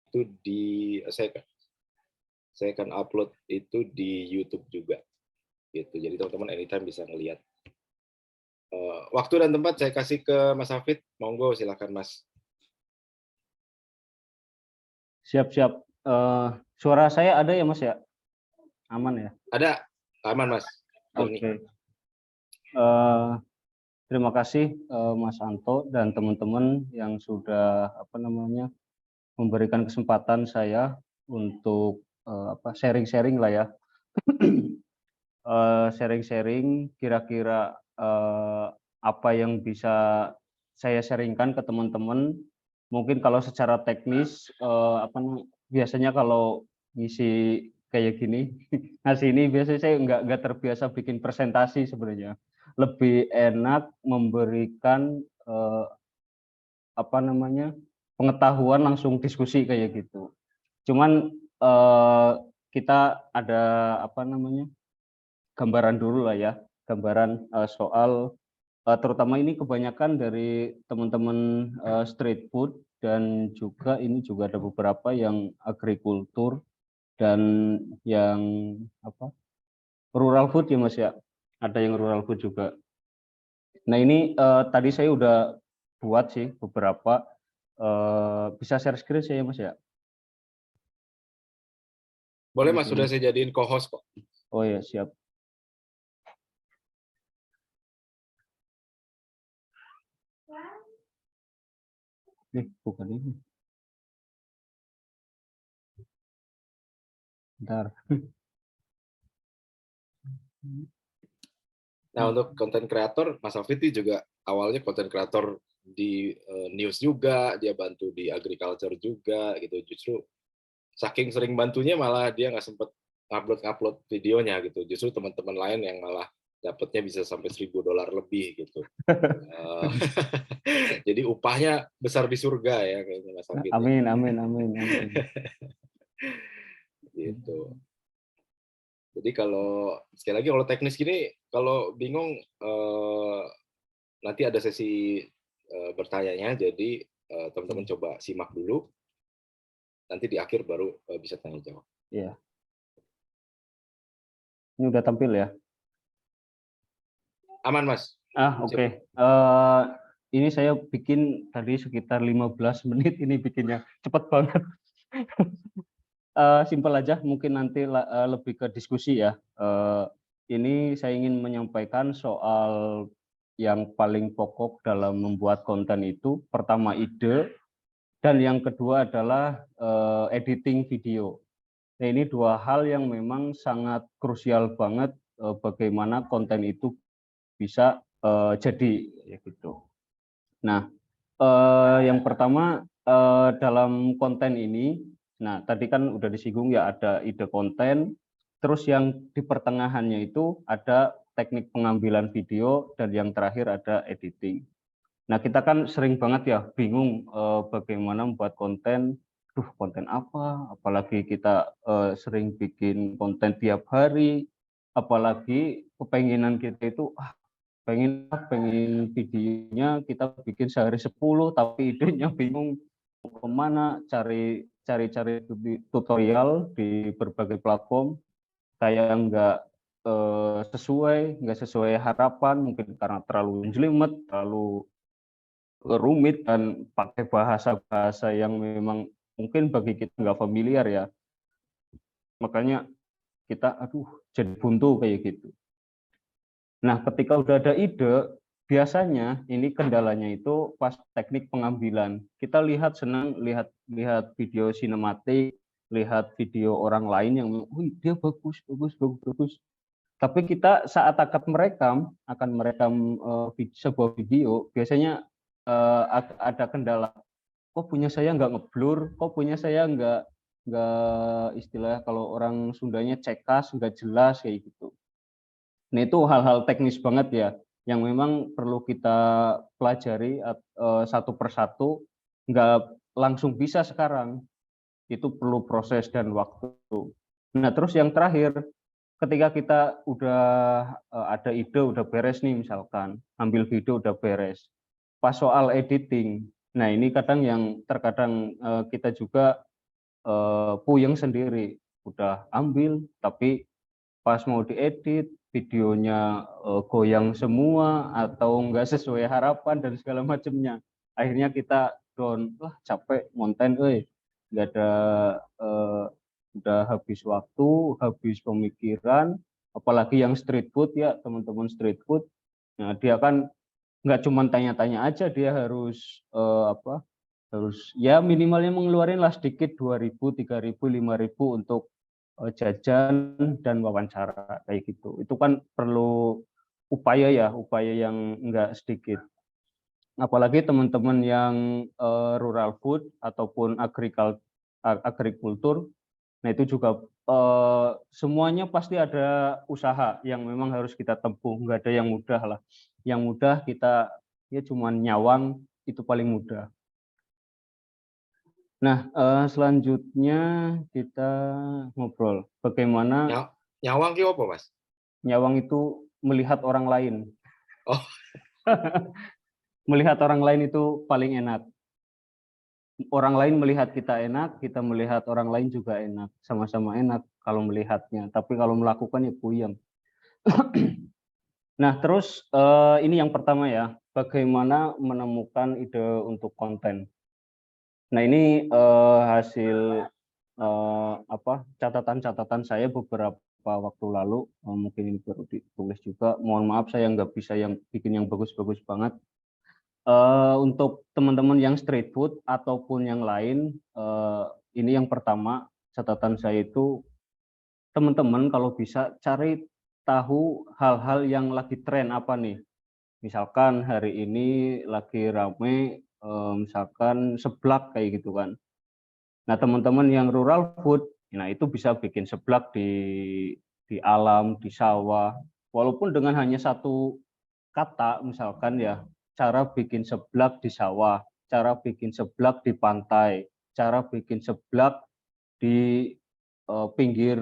itu saya akan upload itu di YouTube juga gitu. Jadi teman-teman anytime bisa ngelihat. Waktu dan tempat saya kasih ke Mas Hafid, monggo silakan Mas. Siap-siap. Suara saya ada ya Mas ya? Aman ya? Ada, aman Mas. Oke. Terima kasih Mas Anto dan teman-teman yang sudah memberikan kesempatan saya untuk sharing-sharing lah ya. Sharing-sharing kira-kira apa yang bisa saya sharingkan ke teman-teman. Mungkin kalau secara teknis biasanya kalau ngisi kayak gini ngasih ini biasanya saya nggak terbiasa bikin presentasi sebenarnya. Lebih enak memberikan pengetahuan langsung diskusi kayak gitu. Cuman kita ada gambaran dulu lah ya, gambaran soal terutama ini kebanyakan dari teman-teman street food dan juga ini juga ada beberapa yang agrikultur dan yang rural food ya Mas ya, ada yang rural food juga. Nah ini tadi saya udah buat sih beberapa, bisa share screen saya Mas ya? Boleh Mas, sudah saya jadiin co-host kok. Oh ya siap. Bukan ini. Bentar. Nah, untuk konten kreator, Mas Hafid juga awalnya konten kreator di news juga, dia bantu di agriculture juga gitu. Justru saking sering bantunya malah dia nggak sempet upload videonya gitu. Justru teman-teman lain yang malah dapatnya bisa sampai $1.000 lebih gitu. Jadi upahnya besar di surga ya kayaknya Mas Hafid. Amin, amin, amin, amin. Gitu. Jadi kalau sekali lagi kalau teknis gini, kalau bingung nanti ada sesi bertanyanya. Jadi teman-teman coba simak dulu. Nanti di akhir baru bisa tanya jawab. Iya. Ini udah tampil ya? Aman Mas. Oke. Ini saya bikin tadi sekitar 15 menit, ini bikinnya cepet banget. Simpel aja, mungkin nanti lebih ke diskusi ya. Ini saya ingin menyampaikan soal yang paling pokok dalam membuat konten itu, pertama ide, dan yang kedua adalah editing video. Nah, ini dua hal yang memang sangat krusial banget bagaimana konten itu bisa jadi ya gitu. Nah, yang pertama dalam konten ini, nah tadi kan udah disinggung ya ada ide konten, terus yang di pertengahannya itu ada teknik pengambilan video dan yang terakhir ada editing. Nah kita kan sering banget ya bingung bagaimana membuat konten, konten apa, apalagi kita sering bikin konten tiap hari, apalagi kepengenan kita itu pengen videonya kita bikin sehari 10 tapi idenya bingung kemana, cari tutorial di berbagai platform kayak nggak sesuai harapan, mungkin karena terlalu jelimet, terlalu rumit dan pakai bahasa-bahasa yang memang mungkin bagi kita nggak familiar ya, makanya kita jadi buntu kayak gitu. Nah, ketika udah ada ide, biasanya ini kendalanya itu pas teknik pengambilan. Kita senang lihat video sinematik, lihat video orang lain yang, dia bagus. Tapi kita saat akan merekam sebuah video, biasanya ada kendala. Kok punya saya nggak ngeblur? Kok punya saya nggak istilahnya kalau orang Sundanya cekas, nggak jelas kayak gitu. Nah itu hal-hal teknis banget ya, yang memang perlu kita pelajari satu persatu, nggak langsung bisa sekarang, itu perlu proses dan waktu. Nah terus yang terakhir, ketika kita udah ada ide, udah beres nih misalkan, ambil video udah beres, pas soal editing, nah ini kadang yang terkadang kita juga puyeng sendiri, udah ambil tapi pas mau diedit videonya goyang semua atau enggak sesuai harapan dan segala macamnya. Akhirnya kita down, wah capek konten, nggak ada, udah habis waktu, habis pemikiran, apalagi yang street food ya teman-teman street food. Nah dia kan nggak cuma tanya-tanya aja, dia harus harus ya minimalnya mengeluarkan lah sedikit 2.000, 3.000, 5.000 untuk jajan dan wawancara kayak gitu. Itu kan perlu upaya yang enggak sedikit. Apalagi teman-teman yang rural food ataupun agrikultur, nah itu juga semuanya pasti ada usaha yang memang harus kita tempuh, nggak ada yang mudah lah. Yang mudah kita ya cuman nyawang, itu paling mudah. Nah, selanjutnya kita ngobrol bagaimana Nyawang ki apa, Mas? nyawang itu melihat orang lain. Oh. Melihat orang lain itu paling enak. Orang lain melihat kita enak, kita melihat orang lain juga enak. Sama-sama enak kalau melihatnya, tapi kalau melakukannya puyeng. Nah, terus ini yang pertama ya, bagaimana menemukan ide untuk konten. Nah, ini hasil catatan-catatan saya beberapa waktu lalu, mungkin ini perlu ditulis juga. Mohon maaf saya nggak bisa bikin yang bagus-bagus banget. Untuk teman-teman yang street food ataupun yang lain, ini yang pertama catatan saya itu, teman-teman kalau bisa cari tahu hal-hal yang lagi tren apa nih. Misalkan hari ini lagi rame, misalkan seblak kayak gitu kan. Nah, teman-teman yang rural food, nah itu bisa bikin seblak di alam, di sawah, walaupun dengan hanya satu kata, misalkan ya, cara bikin seblak di sawah, cara bikin seblak di pantai, cara bikin seblak di pinggir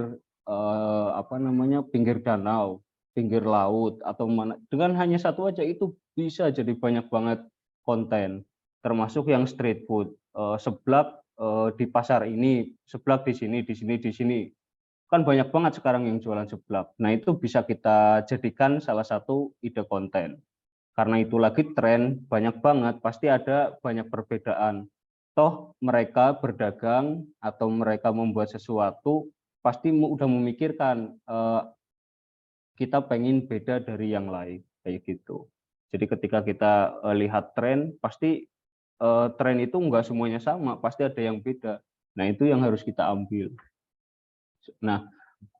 pinggir danau, pinggir laut atau mana. Dengan hanya satu aja itu bisa jadi banyak banget konten, termasuk yang street food, seblak di pasar ini, seblak di sini, di sini, di sini. Kan banyak banget sekarang yang jualan seblak. Nah, itu bisa kita jadikan salah satu ide konten. Karena itu lagi tren, banyak banget, pasti ada banyak perbedaan. Toh mereka berdagang atau mereka membuat sesuatu, pasti udah memikirkan, kita pengen beda dari yang lain, kayak gitu. Jadi ketika kita lihat tren, pasti tren itu enggak semuanya sama, pasti ada yang beda. Nah, itu yang harus kita ambil. Nah,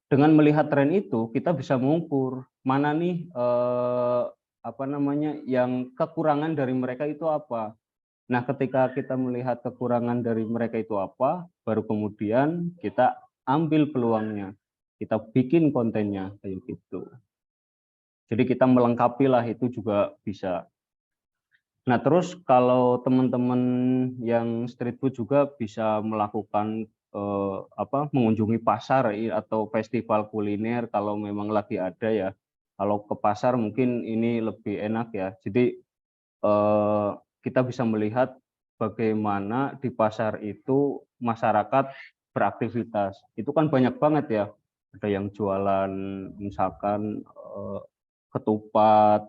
dengan melihat tren itu, kita bisa mengukur mana nih yang kekurangan dari mereka itu apa. Nah, ketika kita melihat kekurangan dari mereka itu apa, baru kemudian kita ambil peluangnya, kita bikin kontennya kayak gitu. Jadi kita melengkapi lah, itu juga bisa. Nah, terus kalau teman-teman yang street food juga bisa melakukan mengunjungi pasar atau festival kuliner kalau memang lagi ada ya. Kalau ke pasar mungkin ini lebih enak ya. Jadi kita bisa melihat bagaimana di pasar itu masyarakat beraktivitas. Itu kan banyak banget ya. Ada yang jualan misalkan kupat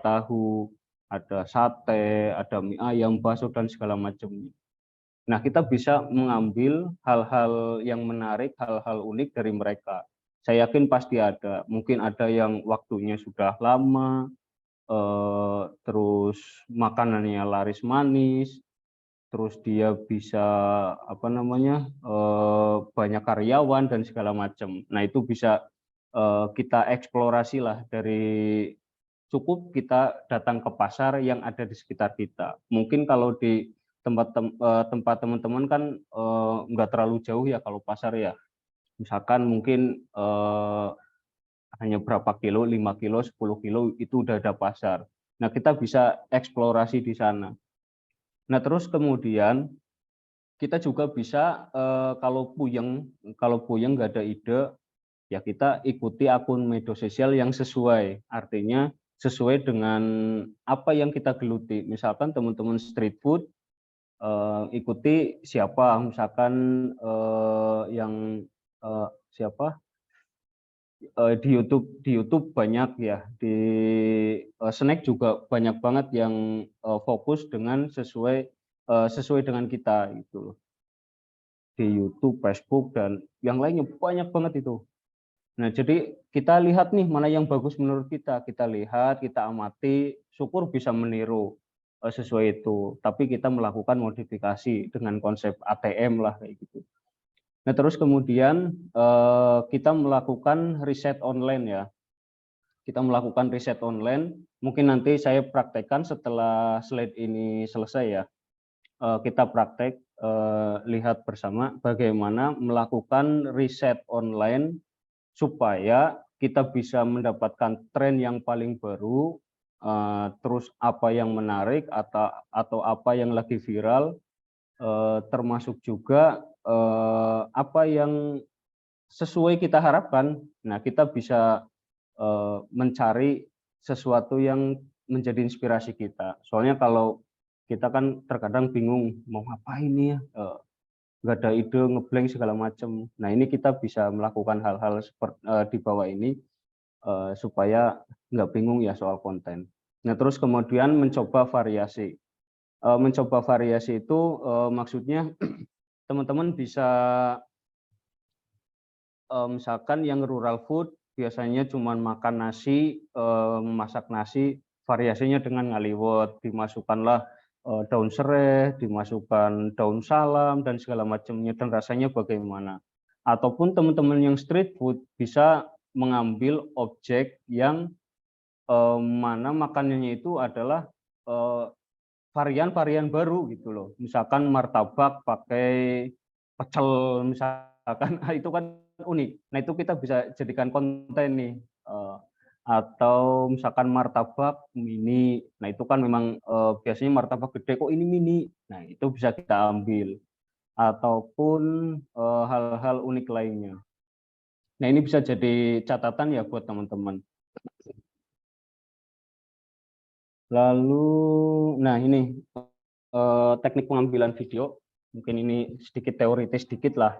tahu, ada sate, ada mie ayam, bakso dan segala macamnya. Nah, kita bisa mengambil hal-hal yang menarik, hal-hal unik dari mereka. Saya yakin pasti ada. Mungkin ada yang waktunya sudah lama, terus makanannya laris manis, terus dia bisa banyak karyawan dan segala macam. Nah, itu bisa kita eksplorasi lah, dari cukup kita datang ke pasar yang ada di sekitar kita. Mungkin kalau di tempat teman-teman kan nggak terlalu jauh ya kalau pasar ya. Misalkan mungkin hanya berapa kilo, 5 kilo, 10 kilo itu udah ada pasar. Nah, kita bisa eksplorasi di sana. Nah, terus kemudian kita juga bisa kalau puyeng nggak ada ide, ya kita ikuti akun media sosial yang sesuai. Artinya sesuai dengan apa yang kita geluti. Misalkan teman-teman street food, ikuti siapa, misalkan yang siapa di YouTube banyak ya, di Snack juga banyak banget yang fokus dengan sesuai dengan kita gitu loh. Di YouTube, Facebook, dan yang lainnya banyak banget itu. Nah, jadi kita lihat nih mana yang bagus menurut kita. Kita lihat, kita amati, syukur bisa meniru sesuai itu. Tapi kita melakukan modifikasi dengan konsep ATM lah kayak gitu. Nah, terus kemudian kita melakukan riset online ya. Kita melakukan riset online. Mungkin nanti saya praktekkan setelah slide ini selesai ya. Kita praktek lihat bersama bagaimana melakukan riset online supaya kita bisa mendapatkan tren yang paling baru, terus apa yang menarik atau apa yang lagi viral, termasuk juga apa yang sesuai kita harapkan. Nah, kita bisa mencari sesuatu yang menjadi inspirasi kita. Soalnya kalau kita kan terkadang bingung mau ngapain nih ya, nggak ada ide, ngeblank segala macam. Nah, ini kita bisa melakukan hal-hal seperti di bawah ini supaya nggak bingung ya soal konten. Nah, terus kemudian mencoba variasi. Mencoba variasi itu maksudnya teman-teman bisa misalkan yang rural food biasanya cuma makan nasi, masak nasi, variasinya dengan ngaliwet, dimasukkanlah daun serai, dimasukkan daun salam dan segala macamnya dan rasanya bagaimana. Ataupun teman-teman yang street food bisa mengambil objek yang mana makanannya itu adalah varian-varian baru gitu loh. Misalkan martabak pakai pecel misalkan, itu kan unik. Nah, itu kita bisa jadikan konten nih. Atau misalkan martabak mini. Nah, itu kan memang biasanya martabak gede kok ini mini. Nah, itu bisa kita ambil. Ataupun hal-hal unik lainnya. Nah, ini bisa jadi catatan ya buat teman-teman. Lalu, nah ini teknik pengambilan video. Mungkin ini sedikit teoritis sedikit lah,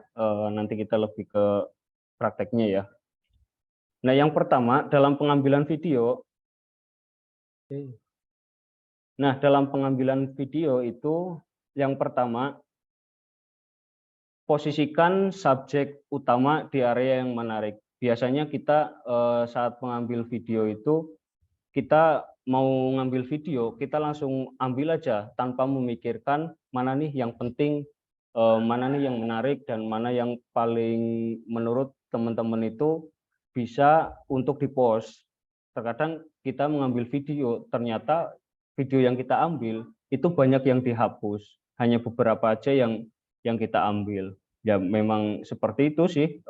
nanti kita lebih ke prakteknya ya. Nah, yang pertama dalam pengambilan video, dalam pengambilan video itu yang pertama posisikan subjek utama di area yang menarik. Biasanya kita saat mengambil video itu kita mau ngambil video, kita langsung ambil aja tanpa memikirkan mana nih yang penting, mana nih yang menarik, dan mana yang paling menurut teman-teman itu bisa untuk di-post. Terkadang kita mengambil video, ternyata video yang kita ambil itu banyak yang dihapus, hanya beberapa aja yang kita ambil. Ya memang seperti itu sih,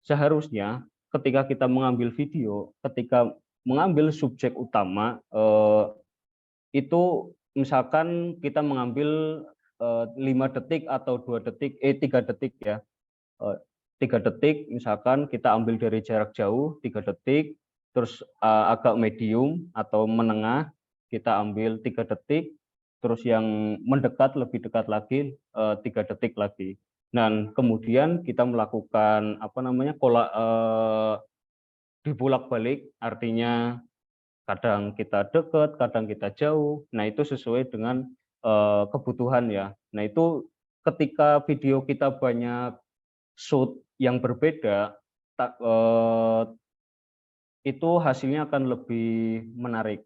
seharusnya ketika kita mengambil video, ketika mengambil subjek utama, itu misalkan kita mengambil 5 detik atau 3 detik ya. 3 detik misalkan kita ambil dari jarak jauh 3 detik, terus agak medium atau menengah kita ambil 3 detik, terus yang mendekat lebih dekat lagi 3 detik lagi. Dan kemudian kita melakukan dibolak-balik, artinya kadang kita dekat, kadang kita jauh. Nah, itu sesuai dengan kebutuhan ya. Nah, itu ketika video kita banyak shoot yang berbeda, itu hasilnya akan lebih menarik.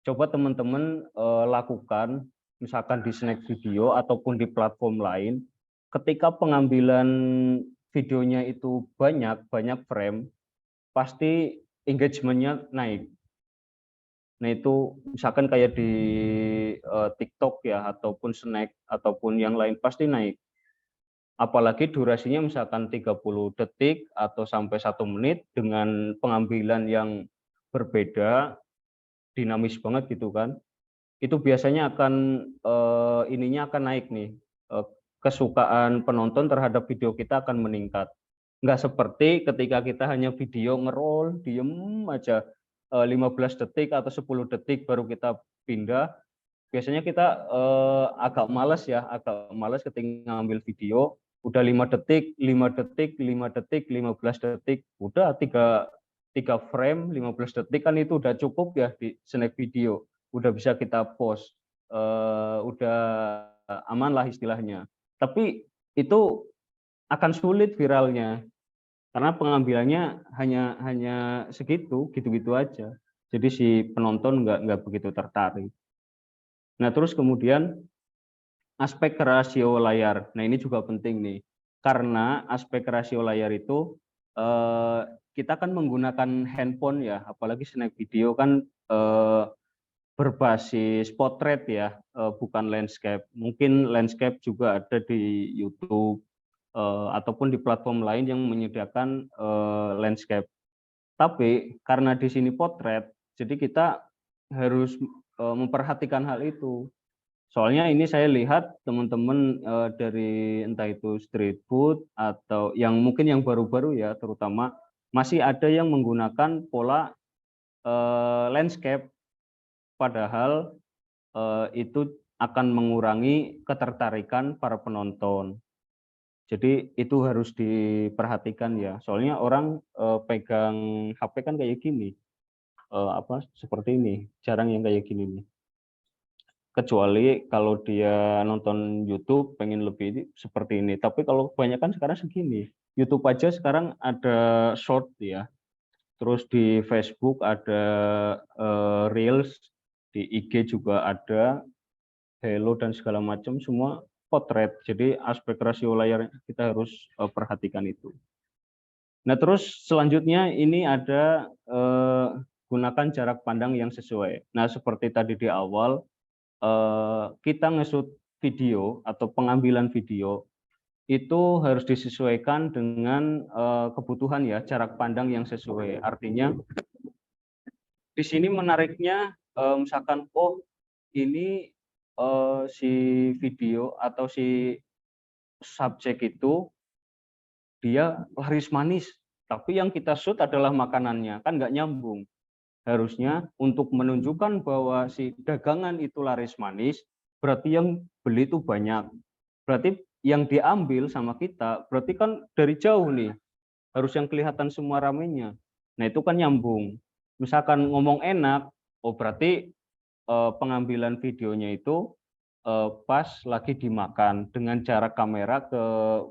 Coba teman-teman lakukan, misalkan di Snack Video ataupun di platform lain, ketika pengambilan videonya itu banyak frame, pasti engagement-nya naik. Nah, itu misalkan kayak di TikTok ya, ataupun Snack, ataupun yang lain, pasti naik. Apalagi durasinya misalkan 30 detik atau sampai 1 menit dengan pengambilan yang berbeda, dinamis banget gitu kan. Itu biasanya akan ininya akan naik nih, kesukaan penonton terhadap video kita akan meningkat. Nggak seperti ketika kita hanya video ngerol, diem aja 15 detik atau 10 detik baru kita pindah. Biasanya kita agak malas ketika ngambil video. udah 5 detik, 5 detik, 5 detik, 15 detik, udah tiga frame 15 detik kan itu udah cukup ya di snack video, udah bisa kita post, udah aman lah istilahnya. Tapi itu akan sulit viralnya karena pengambilannya hanya hanya segitu, gitu-gitu aja. Jadi si penonton nggak begitu tertarik. Nah terus kemudian aspek rasio layar. Nah, ini juga penting nih. Karena aspek rasio layar itu eh, kita kan menggunakan handphone ya, apalagi snack video kan berbasis potret ya, bukan landscape. Mungkin landscape juga ada di YouTube ataupun di platform lain yang menyediakan landscape. Tapi karena di sini potret, jadi kita harus memperhatikan hal itu. Soalnya ini saya lihat teman-teman dari entah itu street food atau yang mungkin yang baru-baru ya terutama masih ada yang menggunakan pola landscape padahal itu akan mengurangi ketertarikan para penonton. Jadi itu harus diperhatikan ya. Soalnya orang pegang HP kan kayak gini, seperti ini, jarang yang kayak gini nih. Kecuali kalau dia nonton YouTube pengen lebih seperti ini. Tapi kalau kebanyakan sekarang segini. YouTube aja sekarang ada short ya. Terus di Facebook ada Reels, di IG juga ada, Hello dan segala macam semua potret. Jadi aspek rasio layar kita harus perhatikan itu. Nah, terus selanjutnya ini ada gunakan jarak pandang yang sesuai. Nah, seperti tadi di awal kita nge-shoot video atau pengambilan video itu harus disesuaikan dengan kebutuhan ya, jarak pandang yang sesuai. Artinya di sini menariknya misalkan oh ini si video atau si subjek itu dia laris manis, tapi yang kita shoot adalah makanannya, kan nggak nyambung. Harusnya untuk menunjukkan bahwa si dagangan itu laris manis, berarti yang beli itu banyak. Berarti yang diambil sama kita, berarti kan dari jauh nih, harus yang kelihatan semua ramenya. Nah itu kan nyambung. Misalkan ngomong enak, oh berarti pengambilan videonya itu pas lagi dimakan dengan jarak kamera ke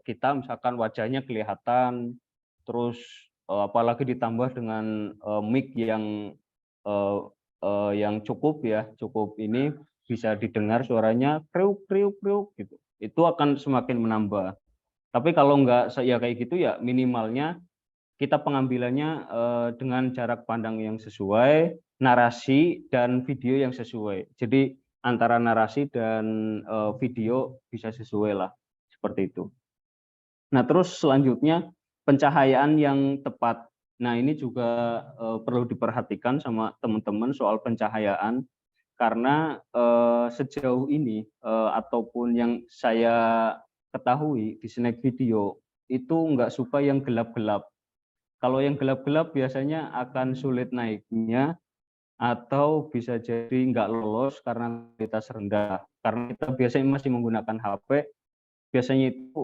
kita, misalkan wajahnya kelihatan, terus apalagi ditambah dengan mic yang cukup ya, cukup ini bisa didengar suaranya kriuk kriuk kriuk gitu. Itu akan semakin menambah. Tapi kalau nggak ya kayak gitu ya minimalnya kita pengambilannya dengan jarak pandang yang sesuai, narasi dan video yang sesuai. Jadi antara narasi dan video bisa sesuai lah, seperti itu. Nah, terus selanjutnya pencahayaan yang tepat. Nah, ini juga perlu diperhatikan sama teman-teman soal pencahayaan karena sejauh ini ataupun yang saya ketahui di snack video itu nggak suka yang gelap-gelap. Kalau yang gelap-gelap biasanya akan sulit naiknya atau bisa jadi nggak lolos karena kualitas rendah. Karena kita biasanya masih menggunakan HP, biasanya itu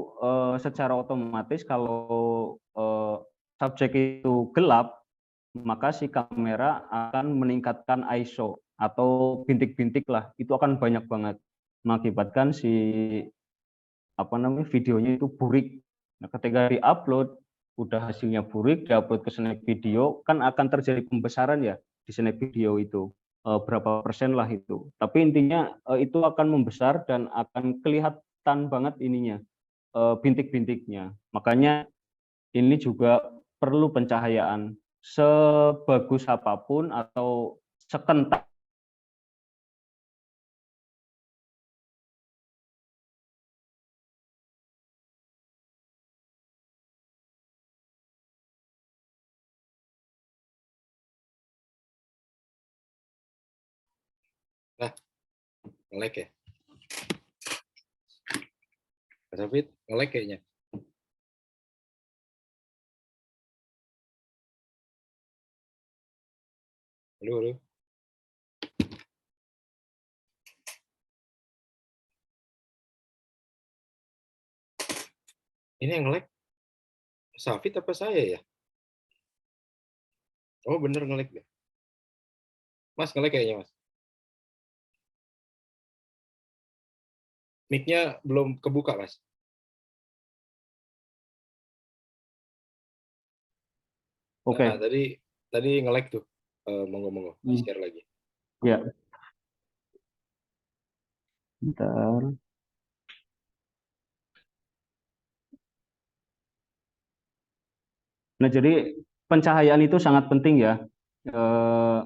secara otomatis kalau subjek itu gelap, maka si kamera akan meningkatkan ISO atau bintik-bintik lah, itu akan banyak banget mengakibatkan si videonya itu burik. Nah, ketika diupload udah hasilnya burik, diupload ke snack video kan akan terjadi pembesaran ya di snack video itu berapa persen lah itu. Tapi intinya itu akan membesar dan akan kelihatan banget ininya bintik-bintiknya. Makanya ini juga perlu pencahayaan sebagus apapun atau sekentak Nah, nge-lag ya? Mas Alvit, nge-lag kayaknya. Halo, halo. Ini yang nge-lag Safit apa saya ya? Oh bener nge-lag ya. Mas nge-lag kayaknya Mas. Mic-nya belum kebuka Mas. Oke. Nah, tadi nge-lag tuh. Monggo di share lagi. Ya, bentar. Nah, jadi pencahayaan itu sangat penting ya. Eh,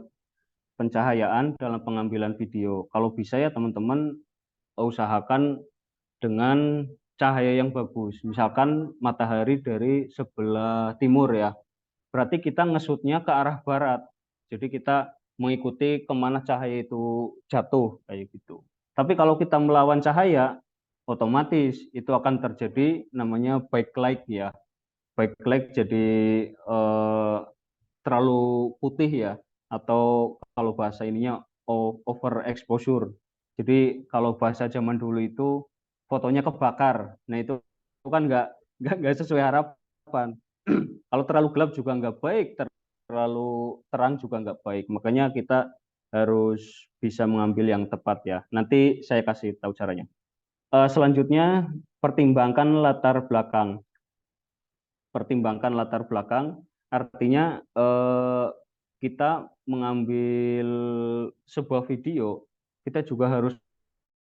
Pencahayaan dalam pengambilan video. Kalau bisa ya teman-teman usahakan dengan cahaya yang bagus. Misalkan matahari dari sebelah timur ya. Berarti kita ngesutnya ke arah barat. Jadi kita mengikuti kemana cahaya itu jatuh kayak gitu. Tapi kalau kita melawan cahaya, otomatis itu akan terjadi namanya backlight ya. Backlight jadi terlalu putih ya, atau kalau bahasa ininya over exposure. Jadi kalau bahasa zaman dulu itu fotonya kebakar. Nah itu kan nggak sesuai harapan. Kalau terlalu gelap juga nggak baik, terlalu terang juga nggak baik. Makanya kita harus bisa mengambil yang tepat ya. Nanti saya kasih tahu caranya. Selanjutnya, pertimbangkan latar belakang. Pertimbangkan latar belakang, artinya kita mengambil sebuah video, kita juga harus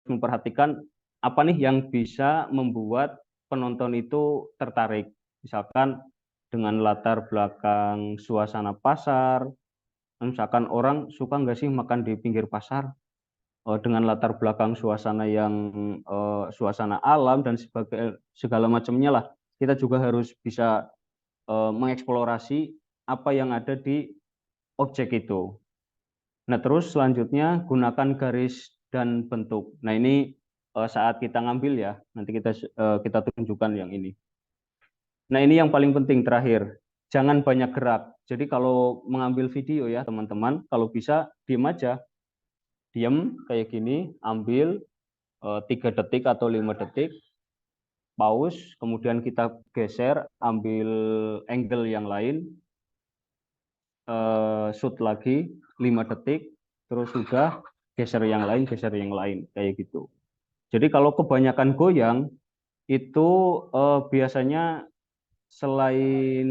memperhatikan apa nih yang bisa membuat penonton itu tertarik. Misalkan dengan latar belakang suasana pasar, misalkan orang suka nggak sih makan di pinggir pasar, dengan latar belakang suasana yang suasana alam dan sebagai segala macamnya lah. Kita juga harus bisa mengeksplorasi apa yang ada di objek itu. Nah, terus selanjutnya gunakan garis dan bentuk. Nah, ini saat kita ngambil ya, nanti kita tunjukkan yang ini. Nah, ini yang paling penting terakhir. Jangan banyak gerak. Jadi kalau mengambil video ya, teman-teman, kalau bisa diam aja. Diam kayak gini, ambil 3 detik atau 5 detik, pause, kemudian kita geser, ambil angle yang lain, shoot lagi 5 detik, terus sudah geser yang lain, kayak gitu. Jadi kalau kebanyakan goyang itu biasanya selain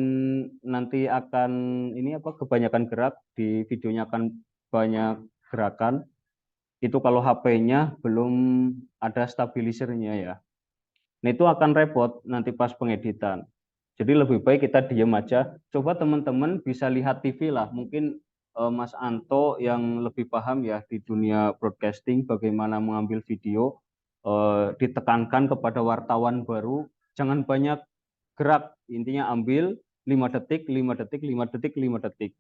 nanti akan ini apa kebanyakan gerak di videonya akan banyak gerakan, itu kalau HP-nya belum ada stabilisernya ya. Nah itu akan repot nanti pas pengeditan. Jadi lebih baik kita diem aja. Coba teman-teman bisa lihat TV lah. Mungkin Mas Anto yang lebih paham ya di dunia broadcasting, bagaimana mengambil video. Ditekankan kepada wartawan baru, jangan banyak gerak. Intinya ambil 5 detik, 5 detik, 5 detik, 5 detik.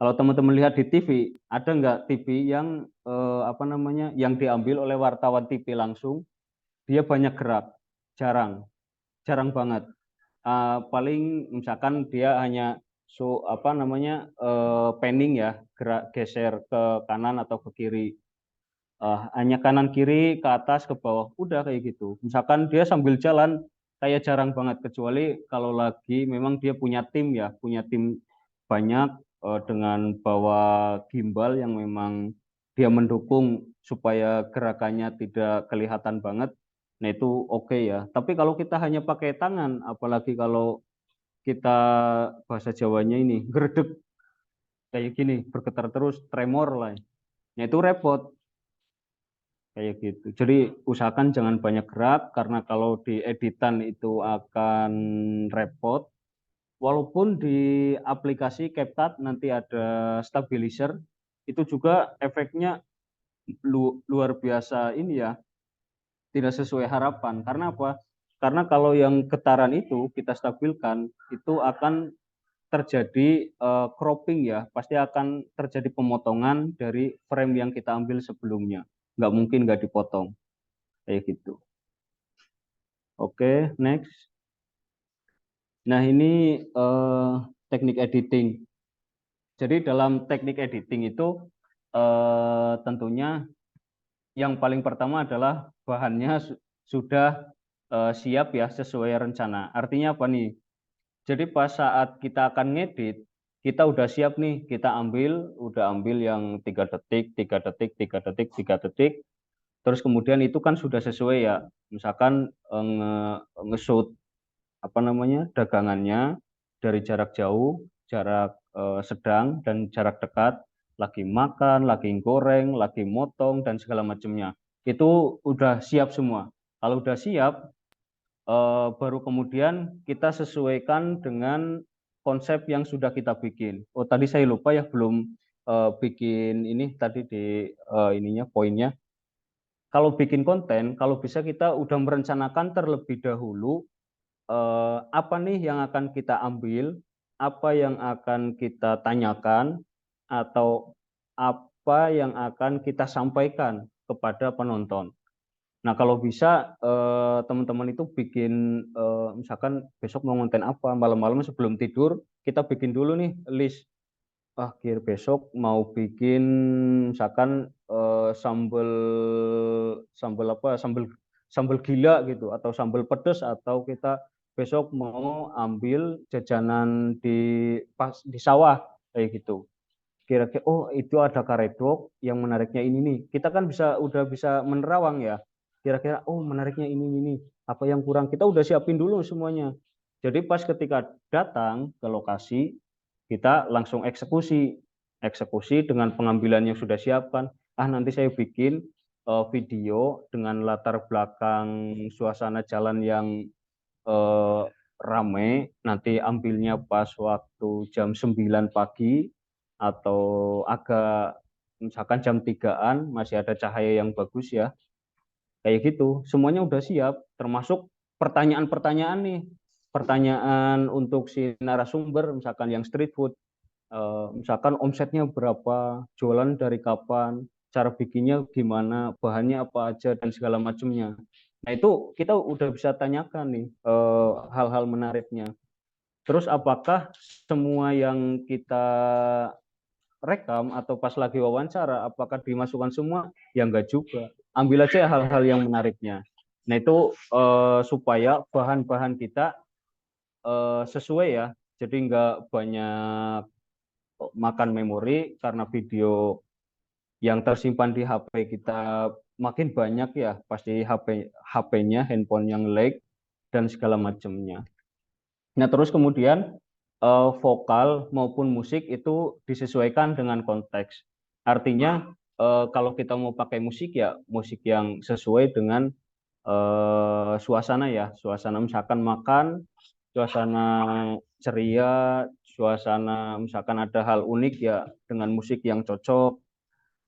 Kalau teman-teman lihat di TV, ada nggak TV yang apa namanya, yang diambil oleh wartawan TV langsung, dia banyak gerak? Jarang, jarang banget. Paling misalkan dia hanya apa namanya panning ya, gerak geser ke kanan atau ke kiri. Hanya kanan kiri ke atas ke bawah, udah kayak gitu. Misalkan dia sambil jalan kayak jarang banget, kecuali kalau lagi memang dia punya tim ya, punya tim banyak dengan bawa gimbal yang memang dia mendukung supaya gerakannya tidak kelihatan banget. Nah itu oke ya. Tapi kalau kita hanya pakai tangan, apalagi kalau kita bahasa Jawanya ini gerdek kayak gini, bergetar terus, tremor lah. Nah itu repot kayak gitu. Jadi usahakan jangan banyak gerak karena kalau di editan itu akan repot. Walaupun di aplikasi CapCut nanti ada stabilizer, itu juga efeknya luar biasa ini ya, tidak sesuai harapan. Karena apa? Karena kalau yang getaran itu kita stabilkan, itu akan terjadi cropping ya, pasti akan terjadi pemotongan dari frame yang kita ambil sebelumnya. Nggak mungkin nggak dipotong, kayak gitu. Oke, next. Nah ini teknik editing. Jadi dalam teknik editing itu tentunya yang paling pertama adalah bahannya sudah siap ya sesuai rencana. Artinya apa nih? Jadi pas saat kita akan ngedit, kita udah siap nih, kita udah ambil yang 3 detik, 3 detik, 3 detik, 3 detik. Terus kemudian itu kan sudah sesuai ya. Misalkan nge-shoot apa namanya dagangannya dari jarak jauh, jarak sedang dan jarak dekat, lagi makan, lagi goreng, lagi motong dan segala macamnya. Itu udah siap semua. Kalau udah siap, baru kemudian kita sesuaikan dengan konsep yang sudah kita bikin. Oh, tadi saya lupa ya belum bikin ini tadi di ininya poinnya. Kalau bikin konten, kalau bisa kita udah merencanakan terlebih dahulu apa nih yang akan kita ambil, apa yang akan kita tanyakan, atau apa yang akan kita sampaikan kepada penonton. Nah, kalau bisa teman-teman itu bikin misalkan besok mau konten apa, malam-malam sebelum tidur kita bikin dulu nih list. Besok mau bikin misalkan sambel sambel apa, sambel gila gitu atau sambel pedes atau kita besok mau ambil jajanan di sawah kayak gitu. Kira-kira oh itu ada karedok yang menariknya ini nih. Kita kan udah bisa menerawang ya. Kira-kira oh menariknya ini. Apa yang kurang kita udah siapin dulu semuanya. Jadi pas ketika datang ke lokasi kita langsung eksekusi. Eksekusi dengan pengambilan yang sudah siapkan. Nanti saya bikin video dengan latar belakang suasana jalan yang eh, rame, nanti ambilnya pas waktu jam 9 pagi atau agak misalkan jam 3-an masih ada cahaya yang bagus ya. Kayak gitu. Semuanya udah siap, termasuk pertanyaan-pertanyaan nih. Pertanyaan untuk si narasumber misalkan yang street food. Misalkan omsetnya berapa, jualan dari kapan, cara bikinnya gimana, bahannya apa aja dan segala macamnya. Nah itu kita udah bisa tanyakan nih hal-hal menariknya. Terus apakah semua yang kita rekam atau pas lagi wawancara, apakah dimasukkan semua? Ya enggak juga. Ambil aja hal-hal yang menariknya. Nah itu supaya bahan-bahan kita sesuai ya. Jadi enggak banyak makan memori karena video yang tersimpan di HP kita makin banyak ya, pasti HP-nya, handphone yang lag dan segala macamnya. Nah, terus kemudian vokal maupun musik itu disesuaikan dengan konteks. Artinya kalau kita mau pakai musik ya musik yang sesuai dengan suasana ya, suasana misalkan makan, suasana ceria, suasana misalkan ada hal unik ya dengan musik yang cocok.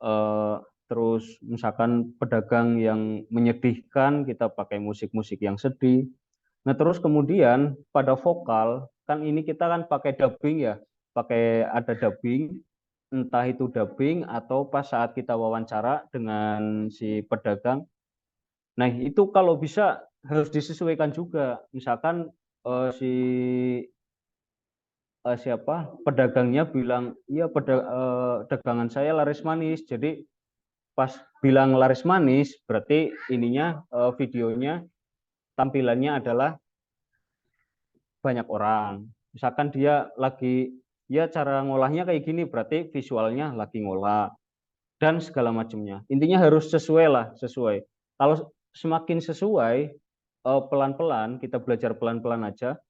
eh, Terus misalkan pedagang yang menyedihkan kita pakai musik-musik yang sedih. Nah terus kemudian pada vokal kan ini kita kan pakai dubbing ya, pakai ada dubbing, entah itu dubbing atau pas saat kita wawancara dengan si pedagang. Nah itu kalau bisa harus disesuaikan juga. Misalkan si siapa pedagangnya bilang iya dagangan saya laris manis. Jadi pas bilang laris manis berarti ininya videonya tampilannya adalah banyak orang. Misalkan dia lagi ya cara ngolahnya kayak gini berarti visualnya lagi ngolah dan segala macamnya. Intinya harus sesuai lah, sesuai. Kalau semakin sesuai pelan-pelan kita belajar pelan-pelan aja.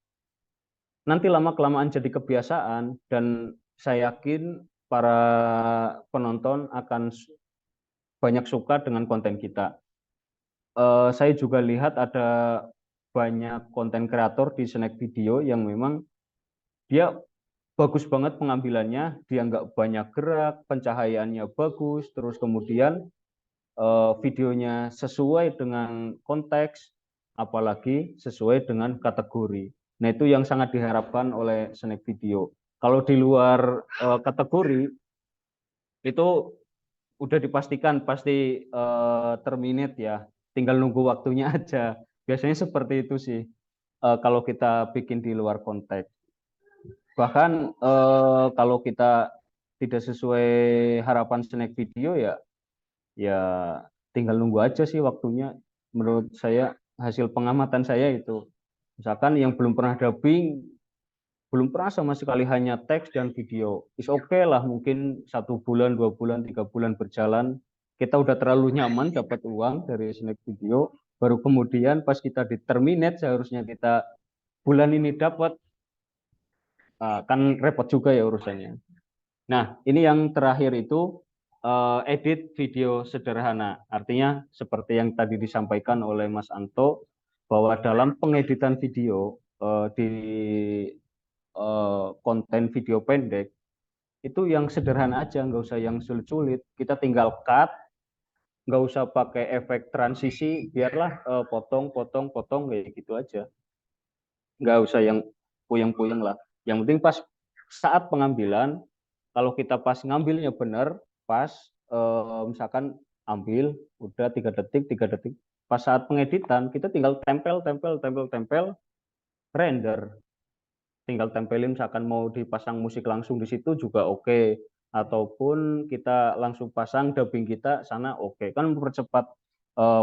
Nanti lama-kelamaan jadi kebiasaan dan saya yakin para penonton akan banyak suka dengan konten kita. Saya juga lihat ada banyak konten kreator di Snack Video yang memang dia bagus banget pengambilannya, dia nggak banyak gerak, pencahayaannya bagus, terus kemudian videonya sesuai dengan konteks, apalagi sesuai dengan kategori. Nah itu yang sangat diharapkan oleh Snack Video. Kalau di luar kategori itu udah dipastikan pasti terminate ya, tinggal nunggu waktunya aja. Biasanya seperti itu sih kalau kita bikin di luar konteks. Bahkan kalau kita tidak sesuai harapan Snack Video ya tinggal nunggu aja sih waktunya menurut saya. hasil pengamatan saya itu. Misalkan yang belum pernah dubbing, belum pernah sama sekali hanya teks dan video. Is okay lah, mungkin 1 bulan, 2 bulan, 3 bulan berjalan, kita udah terlalu nyaman dapat uang dari snack video, baru kemudian pas kita di terminate seharusnya kita bulan ini dapat, kan repot juga ya urusannya. Nah, ini yang terakhir itu edit video sederhana. Artinya seperti yang tadi disampaikan oleh Mas Anto, bahwa dalam pengeditan video di konten video pendek, itu yang sederhana aja, nggak usah yang sulit-sulit. Kita tinggal cut, nggak usah pakai efek transisi, biarlah potong, potong, potong, kayak gitu aja. Nggak usah yang puyeng-puyeng lah. Yang penting pas saat pengambilan, kalau kita pas ngambilnya benar, pas misalkan ambil, udah 3 detik, 3 detik. Pas saat pengeditan, kita tinggal tempel, tempel, tempel, tempel, render. Tinggal tempelin, misalkan mau dipasang musik langsung di situ juga oke. Ataupun kita langsung pasang dubbing kita sana oke. Kan mempercepat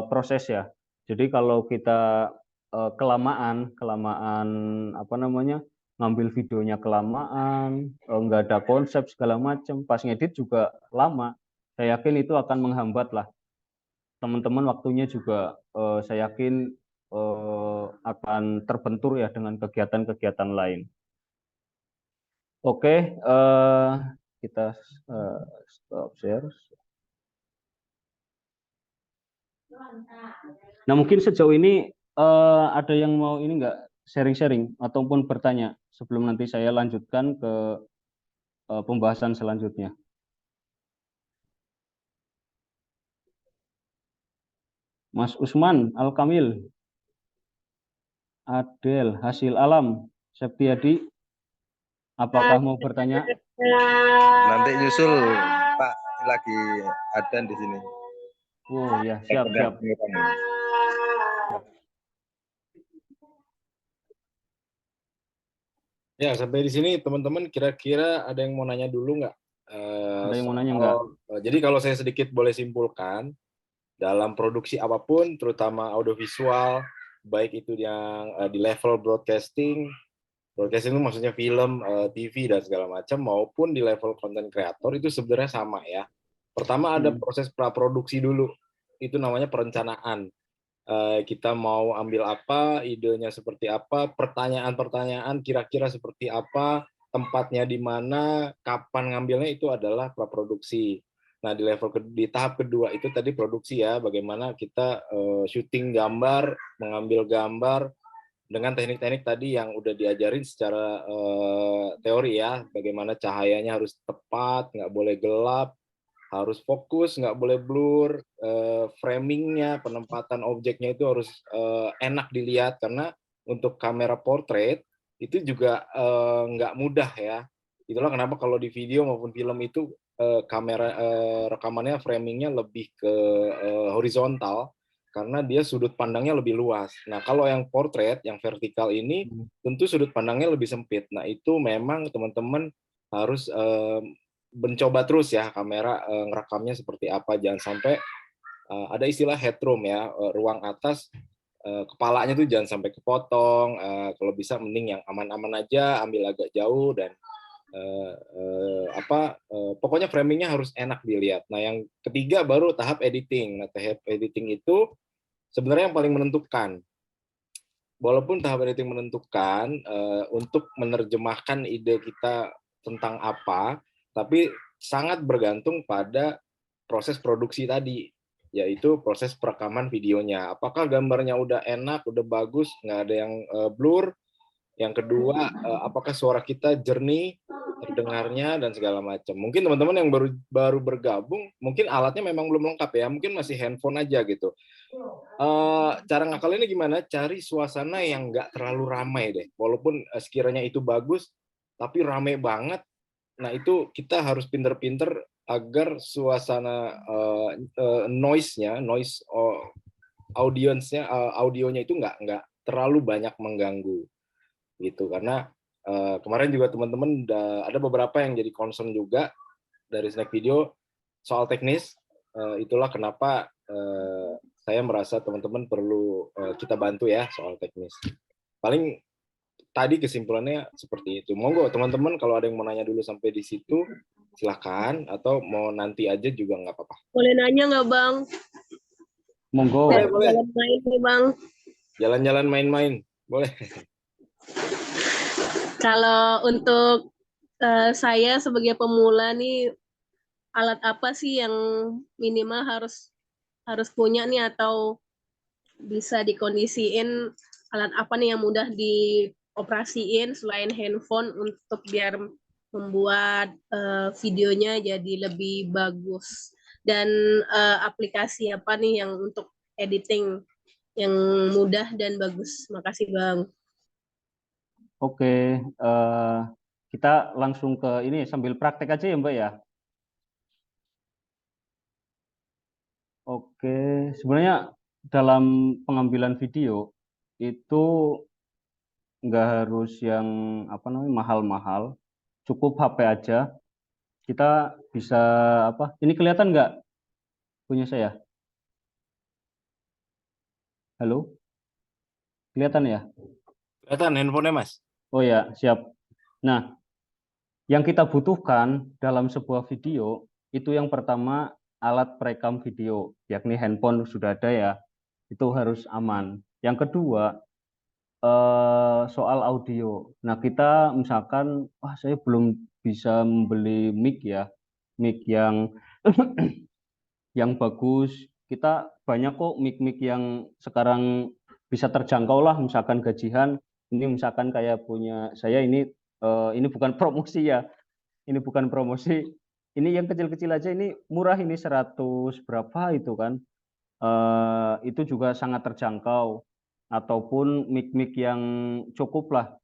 proses ya. Jadi kalau kita kelamaan apa namanya, ngambil videonya kelamaan, nggak ada konsep segala macam, pas ngedit juga lama. Saya yakin itu akan menghambat lah teman-teman, waktunya juga saya yakin akan terbentur ya dengan kegiatan-kegiatan lain. Oke, kita stop share. Nah, mungkin sejauh ini ada yang mau ini nggak sharing-sharing ataupun bertanya sebelum nanti saya lanjutkan ke pembahasan selanjutnya. Mas Usman Al-Kamil, Adel, Hasil Alam, Septiadi, apakah mau bertanya? Nanti nyusul Pak, lagi ada di sini. Oh ya, siap, siap. Ya, sampai di sini teman-teman kira-kira ada yang mau nanya dulu nggak? Ada yang mau nanya nggak? Jadi kalau saya sedikit boleh simpulkan, dalam produksi apapun, terutama audiovisual, baik itu yang di level broadcasting itu maksudnya film, TV, dan segala macam, maupun di level konten kreator, itu sebenarnya sama ya. Pertama ada proses praproduksi dulu, itu namanya perencanaan. Kita mau ambil apa, idenya seperti apa, pertanyaan-pertanyaan kira-kira seperti apa, tempatnya di mana, kapan ngambilnya, itu adalah praproduksi. Nah, di tahap kedua itu tadi produksi ya, bagaimana kita syuting gambar, mengambil gambar dengan teknik-teknik tadi yang udah diajarin secara teori ya, bagaimana cahayanya harus tepat, nggak boleh gelap, harus fokus, nggak boleh blur, framingnya, penempatan objeknya itu harus enak dilihat, karena untuk kamera portrait itu juga nggak mudah ya. Itulah kenapa kalau di video maupun film itu kamera rekamannya, framingnya lebih ke horizontal, karena dia sudut pandangnya lebih luas. Nah, kalau yang portrait, yang vertikal ini, tentu sudut pandangnya lebih sempit. Nah, itu memang teman-teman harus mencoba terus ya kamera ngerekamnya seperti apa, jangan sampai ada istilah headroom ya, ruang atas kepalanya tuh jangan sampai kepotong, kalau bisa mending yang aman-aman aja, ambil agak jauh, dan pokoknya framingnya harus enak dilihat. Nah, yang ketiga baru tahap editing. Nah, tahap editing itu sebenarnya yang paling menentukan. Walaupun tahap editing menentukan untuk menerjemahkan ide kita tentang apa, tapi sangat bergantung pada proses produksi tadi, yaitu proses perekaman videonya. Apakah gambarnya udah enak, udah bagus, nggak ada yang blur. Yang kedua, apakah suara kita jernih, terdengarnya, dan segala macam. Mungkin teman-teman yang baru bergabung, mungkin alatnya memang belum lengkap ya, mungkin masih handphone aja gitu. Cara ngakalinnya gimana? Cari suasana yang nggak terlalu ramai deh. Walaupun sekiranya itu bagus, tapi ramai banget. Nah, itu kita harus pinter-pinter agar suasana noise-nya, audionya itu nggak terlalu banyak mengganggu gitu. Karena kemarin juga teman-teman ada beberapa yang jadi concern juga dari Snack Video soal teknis. Itulah kenapa saya merasa teman-teman perlu kita bantu ya soal teknis. Paling tadi kesimpulannya seperti itu. Monggo teman-teman kalau ada yang mau nanya dulu sampai di situ, silakan, atau mau nanti aja juga nggak apa-apa. Boleh nanya nggak, Bang? Monggo. Boleh. Jalan main nih, Bang. Jalan-jalan main-main, boleh. Kalau untuk saya sebagai pemula nih, alat apa sih yang minimal harus punya nih, atau bisa dikondisiin alat apa nih yang mudah dioperasiin selain handphone untuk biar membuat videonya jadi lebih bagus, dan aplikasi apa nih yang untuk editing yang mudah dan bagus. Makasih, Bang. Oke, kita langsung ke ini sambil praktek aja ya Mbak ya. Oke, sebenarnya dalam pengambilan video itu nggak harus yang apa namanya mahal-mahal, cukup HP aja. Kita bisa apa? Ini kelihatan nggak punya saya? Halo, kelihatan ya? Kelihatan handphonenya, Mas? Oh ya, siap. Nah, yang kita butuhkan dalam sebuah video itu yang pertama alat perekam video, yakni handphone sudah ada ya, itu harus aman. Yang kedua soal audio. Nah kita misalkan, wah saya belum bisa membeli mic ya, mic yang yang bagus. Kita banyak kok mic-mic yang sekarang bisa terjangkau lah, misalkan gajian. Ini misalkan kayak punya saya ini bukan promosi ya, ini bukan promosi. Ini yang kecil-kecil aja ini murah, ini 100 berapa itu kan. Itu juga sangat terjangkau. Ataupun mic-mic yang cukup lah.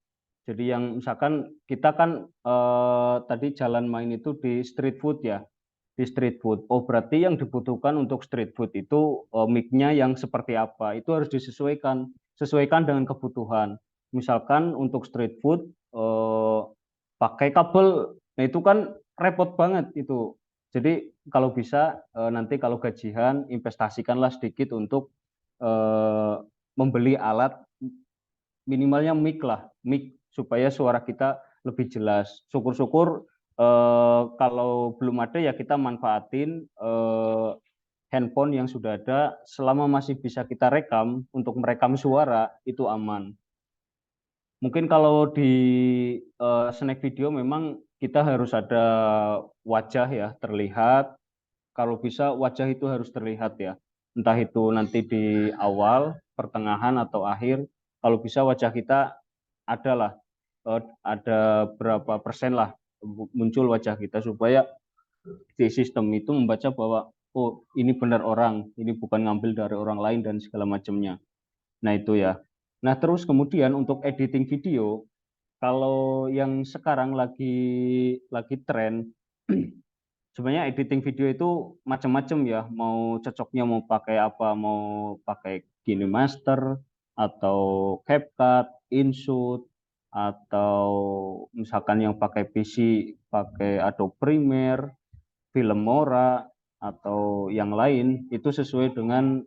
Jadi yang misalkan kita kan tadi jalan main itu di street food ya. Di street food. Oh berarti yang dibutuhkan untuk street food itu mic-nya yang seperti apa. Itu harus disesuaikan. Sesuaikan dengan kebutuhan. Misalkan untuk street food pakai kabel. Nah itu kan repot banget itu. Jadi kalau bisa nanti kalau gajian investasikanlah sedikit untuk membeli alat minimalnya mic lah, mic supaya suara kita lebih jelas. Syukur-syukur kalau belum ada ya kita manfaatin handphone yang sudah ada, selama masih bisa kita rekam untuk merekam suara itu aman. Mungkin kalau di snack video memang kita harus ada wajah ya terlihat. Kalau bisa wajah itu harus terlihat ya. Entah itu nanti di awal, pertengahan atau akhir. Kalau bisa wajah kita adalah ada berapa persen lah muncul wajah kita supaya di sistem itu membaca bahwa oh ini benar orang, ini bukan ngambil dari orang lain dan segala macamnya. Nah itu ya. Nah terus kemudian untuk editing video, kalau yang sekarang lagi tren, sebenarnya editing video itu macam-macam ya. Mau cocoknya mau pakai apa? Mau pakai KineMaster atau CapCut, InShoot, atau misalkan yang pakai PC pakai Adobe Premiere, Filmora atau yang lain itu sesuai dengan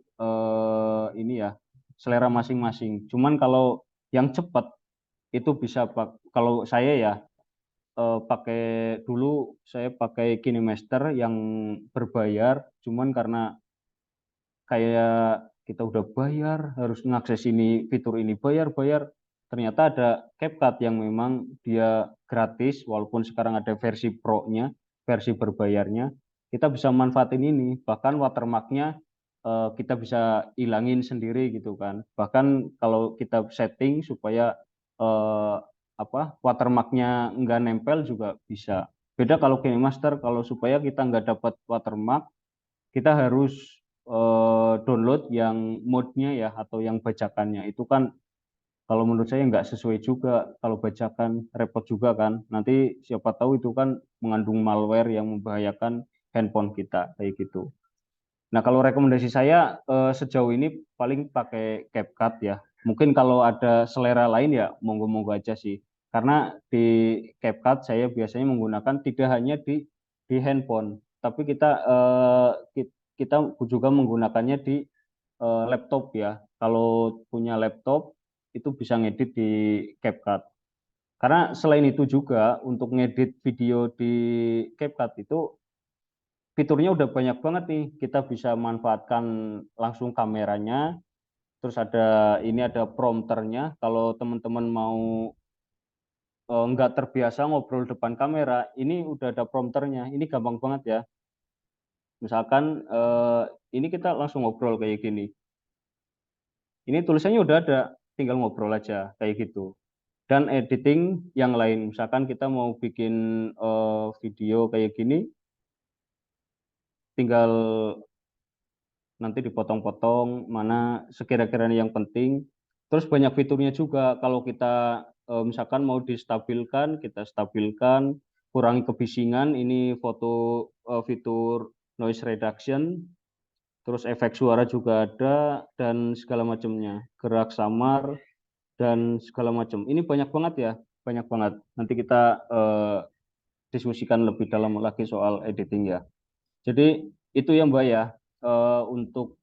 ini ya selera masing-masing. Cuman kalau yang cepat itu bisa kalau saya ya pakai dulu saya pakai KineMaster yang berbayar, cuman karena kayak kita udah bayar harus ngakses ini fitur ini bayar, ternyata ada CapCut yang memang dia gratis walaupun sekarang ada versi Pro-nya, versi berbayarnya. Kita bisa manfaatin ini, bahkan watermarknya kita bisa hilangin sendiri gitu kan. Bahkan kalau kita setting supaya watermarknya nggak nempel juga bisa. Beda kalau KineMaster, kalau supaya kita nggak dapat watermark, kita harus download yang mode-nya ya atau yang bajakannya. Itu kan kalau menurut saya nggak sesuai juga. Kalau bajakan repot juga kan. Nanti siapa tahu itu kan mengandung malware yang membahayakan handphone kita kayak gitu. Nah kalau rekomendasi saya sejauh ini paling pakai CapCut ya. Mungkin kalau ada selera lain ya monggo-monggo aja sih. Karena di CapCut saya biasanya menggunakan tidak hanya di handphone, tapi kita juga menggunakannya di laptop ya. Kalau punya laptop itu bisa ngedit di CapCut. Karena selain itu juga untuk ngedit video di CapCut itu fiturnya udah banyak banget nih. Kita bisa manfaatkan langsung kameranya. Terus ada prompternya. Kalau teman-teman mau nggak terbiasa ngobrol depan kamera, ini udah ada prompternya. Ini gampang banget ya. Misalkan ini kita langsung ngobrol kayak gini. Ini tulisannya udah ada, tinggal ngobrol aja kayak gitu. Dan editing yang lain, misalkan kita mau bikin video kayak gini, tinggal nanti dipotong-potong mana sekira-kiranya yang penting. Terus banyak fiturnya juga. Kalau kita misalkan mau distabilkan, kita stabilkan, kurangi kebisingan. Ini fitur noise reduction. Terus efek suara juga ada dan segala macamnya. Gerak samar dan segala macam. Ini banyak banget ya, banyak banget. Nanti kita diskusikan lebih dalam lagi soal editing ya. Jadi itu ya Mbak ya, untuk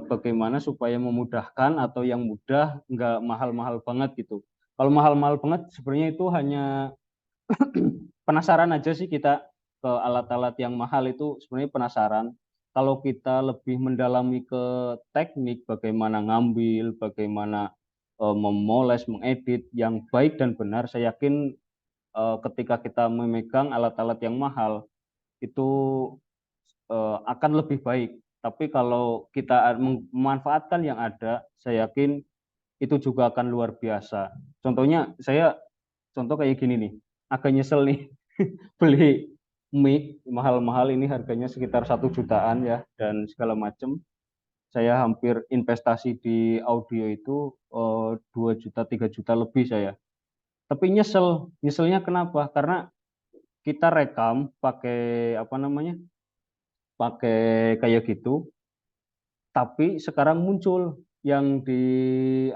bagaimana supaya memudahkan atau yang mudah nggak mahal-mahal banget gitu. Kalau mahal-mahal banget sebenarnya itu hanya penasaran aja sih kita ke alat-alat yang mahal itu sebenarnya penasaran. Kalau kita lebih mendalami ke teknik, bagaimana ngambil, bagaimana memoles, mengedit yang baik dan benar, saya yakin ketika kita memegang alat-alat yang mahal itu akan lebih baik. Tapi kalau kita memanfaatkan yang ada, saya yakin itu juga akan luar biasa. Contohnya contoh kayak gini nih, agak nyesel nih beli mic mahal-mahal ini harganya sekitar 1 jutaan ya dan segala macam. Saya hampir investasi di audio itu 2 juta 3 juta lebih saya. Tapi nyeselnya kenapa? Karena kita rekam pakai apa namanya? Pakai kayak gitu, tapi sekarang muncul yang di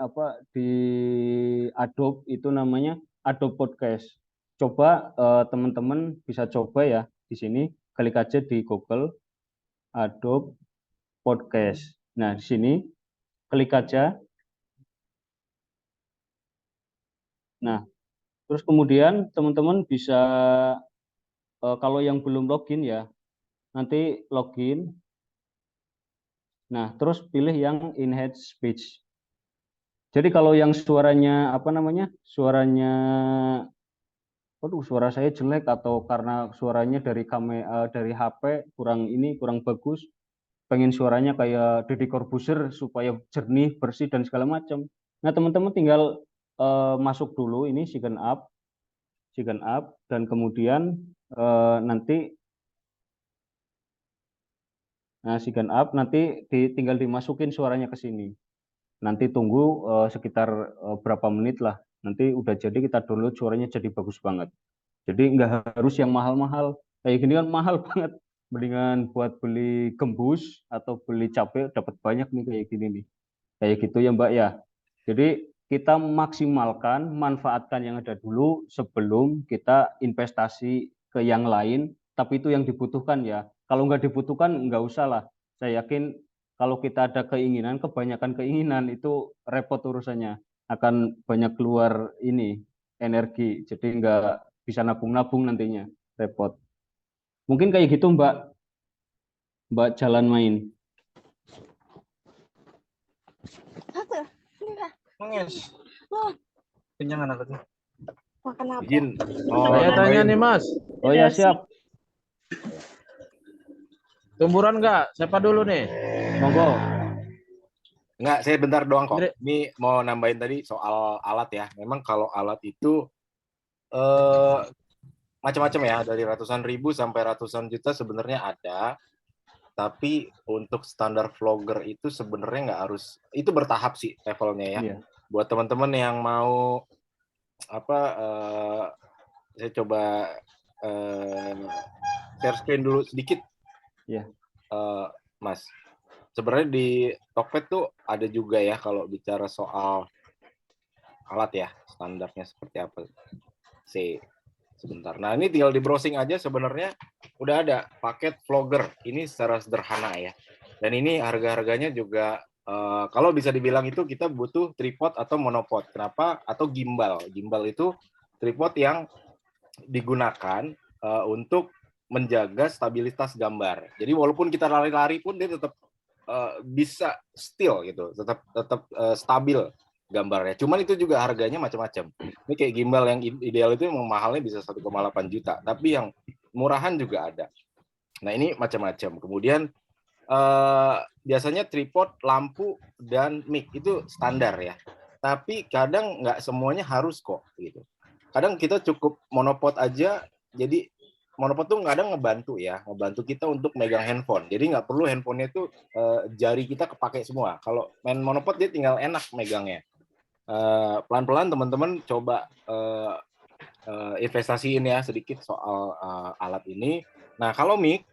Adobe itu namanya Adobe Podcast. Coba teman-teman bisa coba ya di sini, klik aja di Google Adobe Podcast. Nah, di sini klik aja. Nah, terus kemudian teman-teman bisa kalau yang belum login ya, nanti login. Nah, terus pilih yang enhance speech. Jadi kalau yang suaranya apa namanya? Waduh, suara saya jelek atau karena suaranya dari HP kurang bagus, pengen suaranya kayak Deddy Corbuzier supaya jernih, bersih dan segala macam. Nah, teman-teman tinggal masuk dulu ini Sigen Up dan kemudian nanti Sigen Up nanti tinggal dimasukin suaranya ke sini. Nanti tunggu sekitar berapa menit lah. Nanti udah jadi kita download suaranya jadi bagus banget. Jadi nggak harus yang mahal-mahal. Kayak gini kan mahal banget. Mendingan buat beli gembus atau beli cabai dapat banyak nih kayak gini nih. Kayak gitu ya Mbak ya. Jadi kita maksimalkan, manfaatkan yang ada dulu sebelum kita investasi ke yang lain. Tapi itu yang dibutuhkan ya. Kalau nggak dibutuhkan nggak usah lah. Saya yakin kalau kita ada keinginan, kebanyakan keinginan itu repot urusannya. Akan banyak keluar energi. Jadi nggak bisa nabung-nabung nantinya, repot. Mungkin kayak gitu Mbak jalan main. Nangis. Kenyang anak itu. Makan apa? Izin. Saya tanya nih Mas, Oh ya siap, tumburan nggak? Siapa dulu nih? monggo. Enggak, saya bentar doang kok. Indri. Ini mau nambahin tadi soal alat ya. Memang kalau alat itu macam-macam ya, dari ratusan ribu sampai ratusan juta sebenarnya ada. Tapi untuk standar vlogger itu sebenarnya nggak harus, itu bertahap sih levelnya ya. Iya. Buat teman-teman yang mau saya coba share screen dulu sedikit. Iya. Mas. Sebenarnya di Tokped tuh ada juga ya kalau bicara soal alat ya, standarnya seperti apa. Sebentar. Nah, ini tinggal di browsing aja sebenarnya udah ada paket vlogger. Ini secara sederhana ya. Dan ini harga-harganya juga kalau bisa dibilang itu kita butuh tripod atau monopod. Kenapa? Atau gimbal. Gimbal itu tripod yang digunakan untuk menjaga stabilitas gambar. Jadi walaupun kita lari-lari pun dia tetap bisa still gitu, tetap stabil gambarnya. Cuman itu juga harganya macam-macam. Ini kayak gimbal yang ideal itu yang mahalnya bisa 1,8 juta, tapi yang murahan juga ada. Nah, ini macam-macam. Kemudian biasanya tripod, lampu, dan mic itu standar ya. Tapi kadang nggak semuanya harus kok gitu. Kadang kita cukup monopod aja, jadi monopod tuh kadang ngebantu kita untuk megang handphone. Jadi nggak perlu handphonenya itu jari kita kepake semua. Kalau main monopod dia tinggal enak megangnya. Pelan-pelan teman-teman coba investasiin ya sedikit soal alat ini. Nah, kalau mic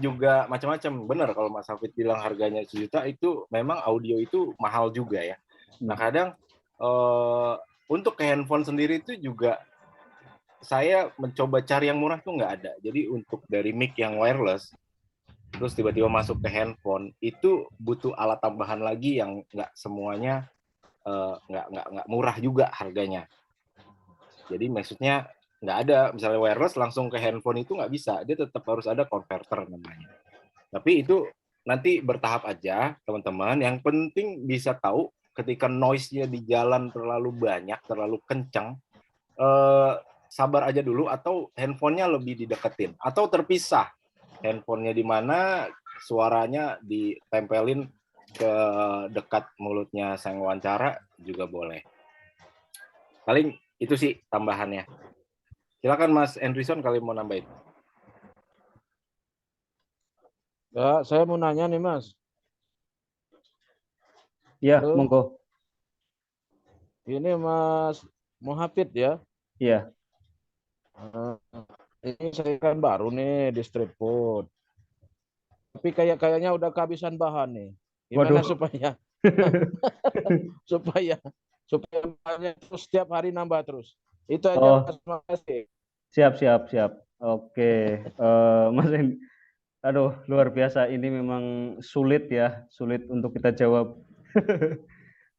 juga macam-macam. Benar kalau Mas Hafid bilang harganya 1 juta, itu memang audio itu mahal juga ya. Nah, kadang untuk ke handphone sendiri itu juga saya mencoba cari yang murah tuh nggak ada. Jadi untuk dari mic yang wireless, terus tiba-tiba masuk ke handphone, itu butuh alat tambahan lagi yang nggak semuanya nggak murah juga harganya. Jadi maksudnya nggak ada, misalnya wireless langsung ke handphone itu nggak bisa, dia tetap harus ada converter namanya. Tapi itu nanti bertahap aja teman-teman, yang penting bisa tahu ketika noise-nya di jalan terlalu banyak, terlalu kencang, sabar aja dulu, atau handphonenya lebih dideketin, atau terpisah handphonenya di mana, suaranya ditempelin ke dekat mulutnya sang wawancara juga boleh. Paling itu sih tambahannya. Silakan Mas Andrison kali mau nambahin. Ya, saya mau nanya nih Mas. Ya, Halo. monggo. Ini Mas Muhafid ya. Iya. Ini saya kan baru nih di street food. Tapi kayaknya udah kehabisan bahan nih. Gimana Waduh. supaya bahannya terus setiap hari nambah terus. Itu aja Oh, Mas, makasih. siap. Oke, Mas Hendy. Aduh, luar biasa. Ini memang sulit ya, sulit untuk kita jawab.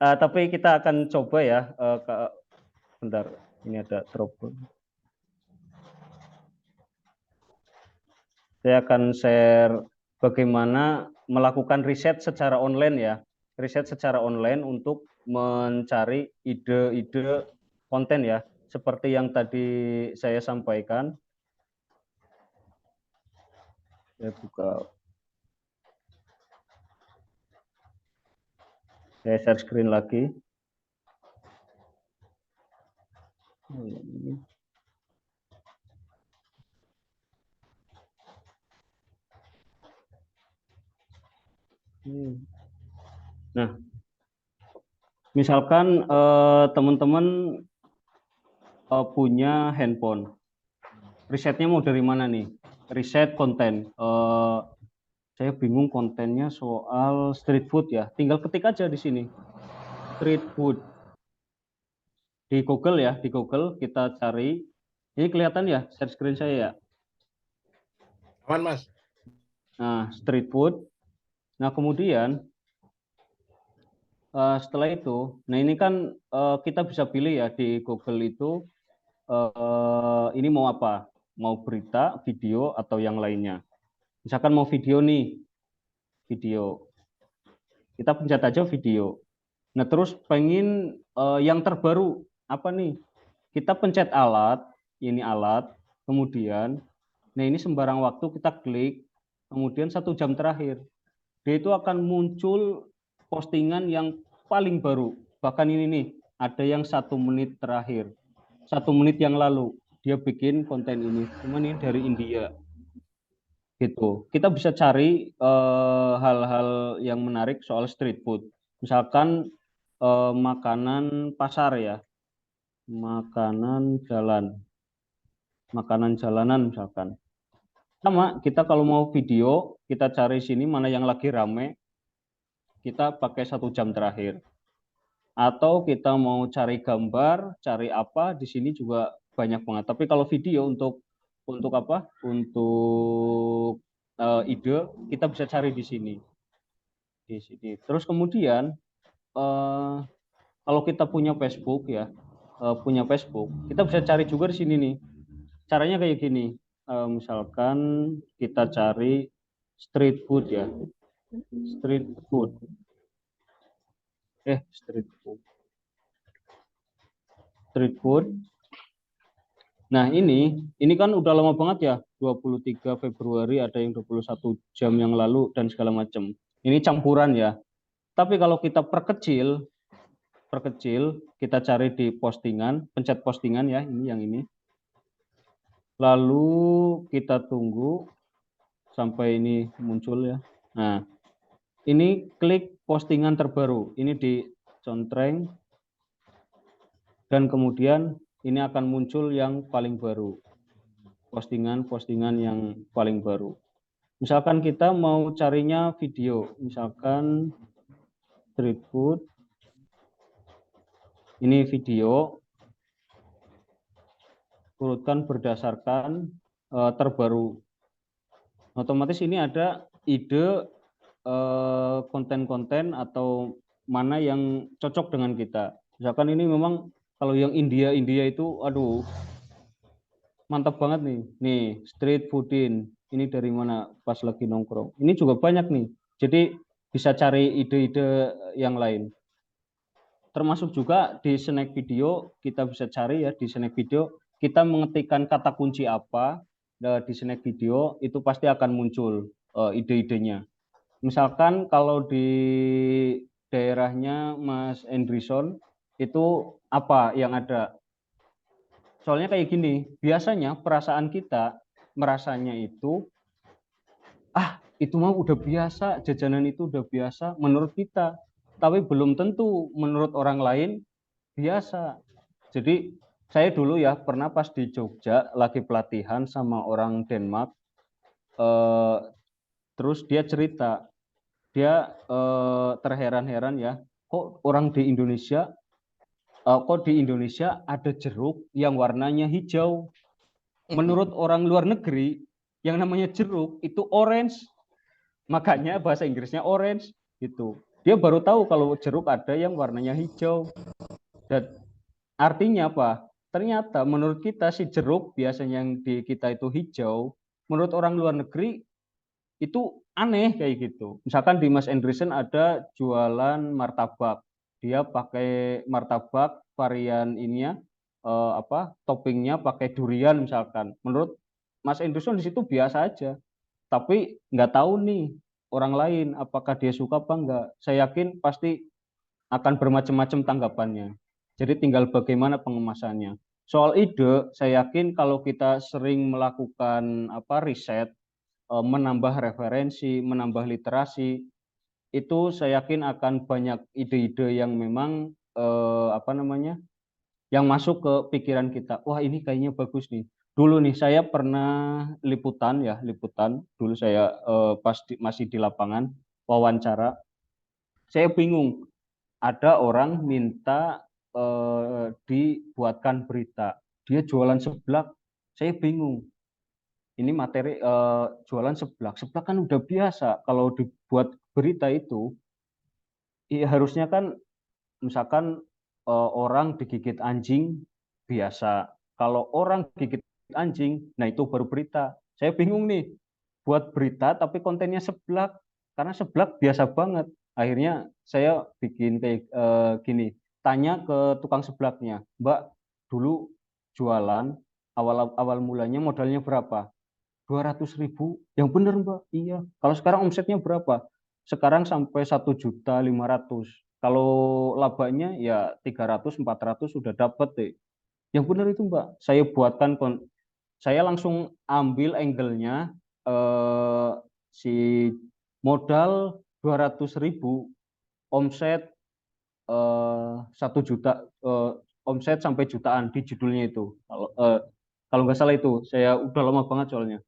Tapi kita akan coba ya. Bentar, ini ada trouble. Saya akan share bagaimana melakukan riset secara online ya. Riset secara online untuk mencari ide-ide konten ya. Seperti yang tadi saya sampaikan. Saya buka. Saya share screen lagi. Nah, misalkan teman-teman punya handphone, risetnya mau dari mana nih? Riset konten. Saya bingung kontennya soal street food ya. Tinggal ketik aja di sini, street food di Google ya. Di Google kita cari. Ini kelihatan ya, share screen saya ya. Aman Mas. Nah, street food. Nah, kemudian setelah itu, nah ini kan kita bisa pilih ya di Google itu ini mau apa? Mau berita, video, atau yang lainnya. Misalkan mau video nih, video. Kita pencet aja video. Nah terus pengen yang terbaru apa nih? Kita pencet alat, ini alat. Kemudian, nah ini sembarang waktu kita klik. Kemudian 1 jam terakhir, dia itu akan muncul postingan yang paling baru. Bahkan ini nih, ada yang 1 menit terakhir, 1 menit yang lalu dia bikin konten ini, cuman ini dari India gitu. Kita bisa cari hal-hal yang menarik soal street food, misalkan makanan pasar ya, makanan jalanan misalkan. Sama, kita kalau mau video, kita cari sini mana yang lagi rame, kita pakai 1 jam terakhir. Atau kita mau cari gambar, cari apa, di sini juga banyak banget. Tapi kalau video untuk apa? Untuk ide, kita bisa cari di sini. Terus kemudian kalau kita punya Facebook ya, kita bisa cari juga di sini nih. Caranya kayak gini. Misalkan kita cari street food ya. Street food. Street food. Nah, ini kan udah lama banget ya. 23 Februari, ada yang 21 jam yang lalu dan segala macam. Ini campuran ya. Tapi kalau kita perkecil, kita cari di postingan, pencet postingan ya, ini yang ini. Lalu kita tunggu sampai ini muncul ya. Nah, ini klik postingan terbaru. Ini dicontreng dan kemudian ini akan muncul yang paling baru. Postingan-postingan yang paling baru. Misalkan kita mau carinya video, misalkan street food. Ini video, urutkan berdasarkan terbaru. Otomatis ini ada ide konten-konten atau mana yang cocok dengan kita. Misalkan ini memang kalau yang India itu, aduh, mantap banget nih. Nih, street foodin. Ini dari mana? Pas lagi nongkrong. Ini juga banyak nih. Jadi bisa cari ide-ide yang lain. Termasuk juga di snack video, kita bisa cari ya di snack video, kita mengetikkan kata kunci apa di snack video, itu pasti akan muncul ide-idenya. Misalkan kalau di daerahnya Mas Endrison, itu apa yang ada? Soalnya kayak gini, biasanya perasaan kita merasanya itu, itu mah udah biasa, jajanan itu udah biasa menurut kita. Tapi belum tentu menurut orang lain biasa. Jadi saya dulu ya pernah pas di Jogja lagi pelatihan sama orang Denmark, terus dia cerita, dia terheran-heran ya, kok di Indonesia ada jeruk yang warnanya hijau. Menurut orang luar negeri yang namanya jeruk itu orange, makanya bahasa Inggrisnya orange gitu. Dia baru tahu kalau jeruk ada yang warnanya hijau. Dan artinya apa? Ternyata menurut kita si jeruk biasanya yang di kita itu hijau, menurut orang luar negeri itu aneh kayak gitu. Misalkan di Mas Andresen ada jualan martabak. Dia pakai martabak varian ininya toppingnya pakai durian misalkan. Menurut Mas Andresen di situ biasa aja. Tapi nggak tahu nih orang lain apakah dia suka apa enggak. Saya yakin pasti akan bermacam-macam tanggapannya. Jadi tinggal bagaimana pengemasannya. Soal ide, saya yakin kalau kita sering melakukan riset, menambah referensi, menambah literasi, itu saya yakin akan banyak ide-ide yang memang yang masuk ke pikiran kita. Wah, ini kayaknya bagus nih. Dulu nih saya pernah liputan. Dulu saya masih di lapangan wawancara. Saya bingung. Ada orang minta dibuatkan berita. Dia jualan seblak. Saya bingung. Ini materi jualan seblak. Seblak kan udah biasa. Kalau dibuat berita itu, ya harusnya kan misalkan orang digigit anjing biasa. Kalau orang gigit anjing, nah itu baru berita. Saya bingung nih, buat berita tapi kontennya seblak. Karena seblak biasa banget. Akhirnya saya bikin kayak gini, tanya ke tukang seblaknya, Mbak, dulu jualan, awal mulanya modalnya berapa? 200.000. Yang benar Mbak, iya. Kalau sekarang omsetnya berapa? Sekarang sampai 1.500.000. Kalau labanya ya 300, 400 sudah dapat deh. Yang benar itu Mbak, saya buatkan, saya langsung ambil angle-nya, si modal 200.000, omset 1 juta, omset sampai jutaan di judulnya itu. Kalau nggak salah itu, saya udah lama banget soalnya.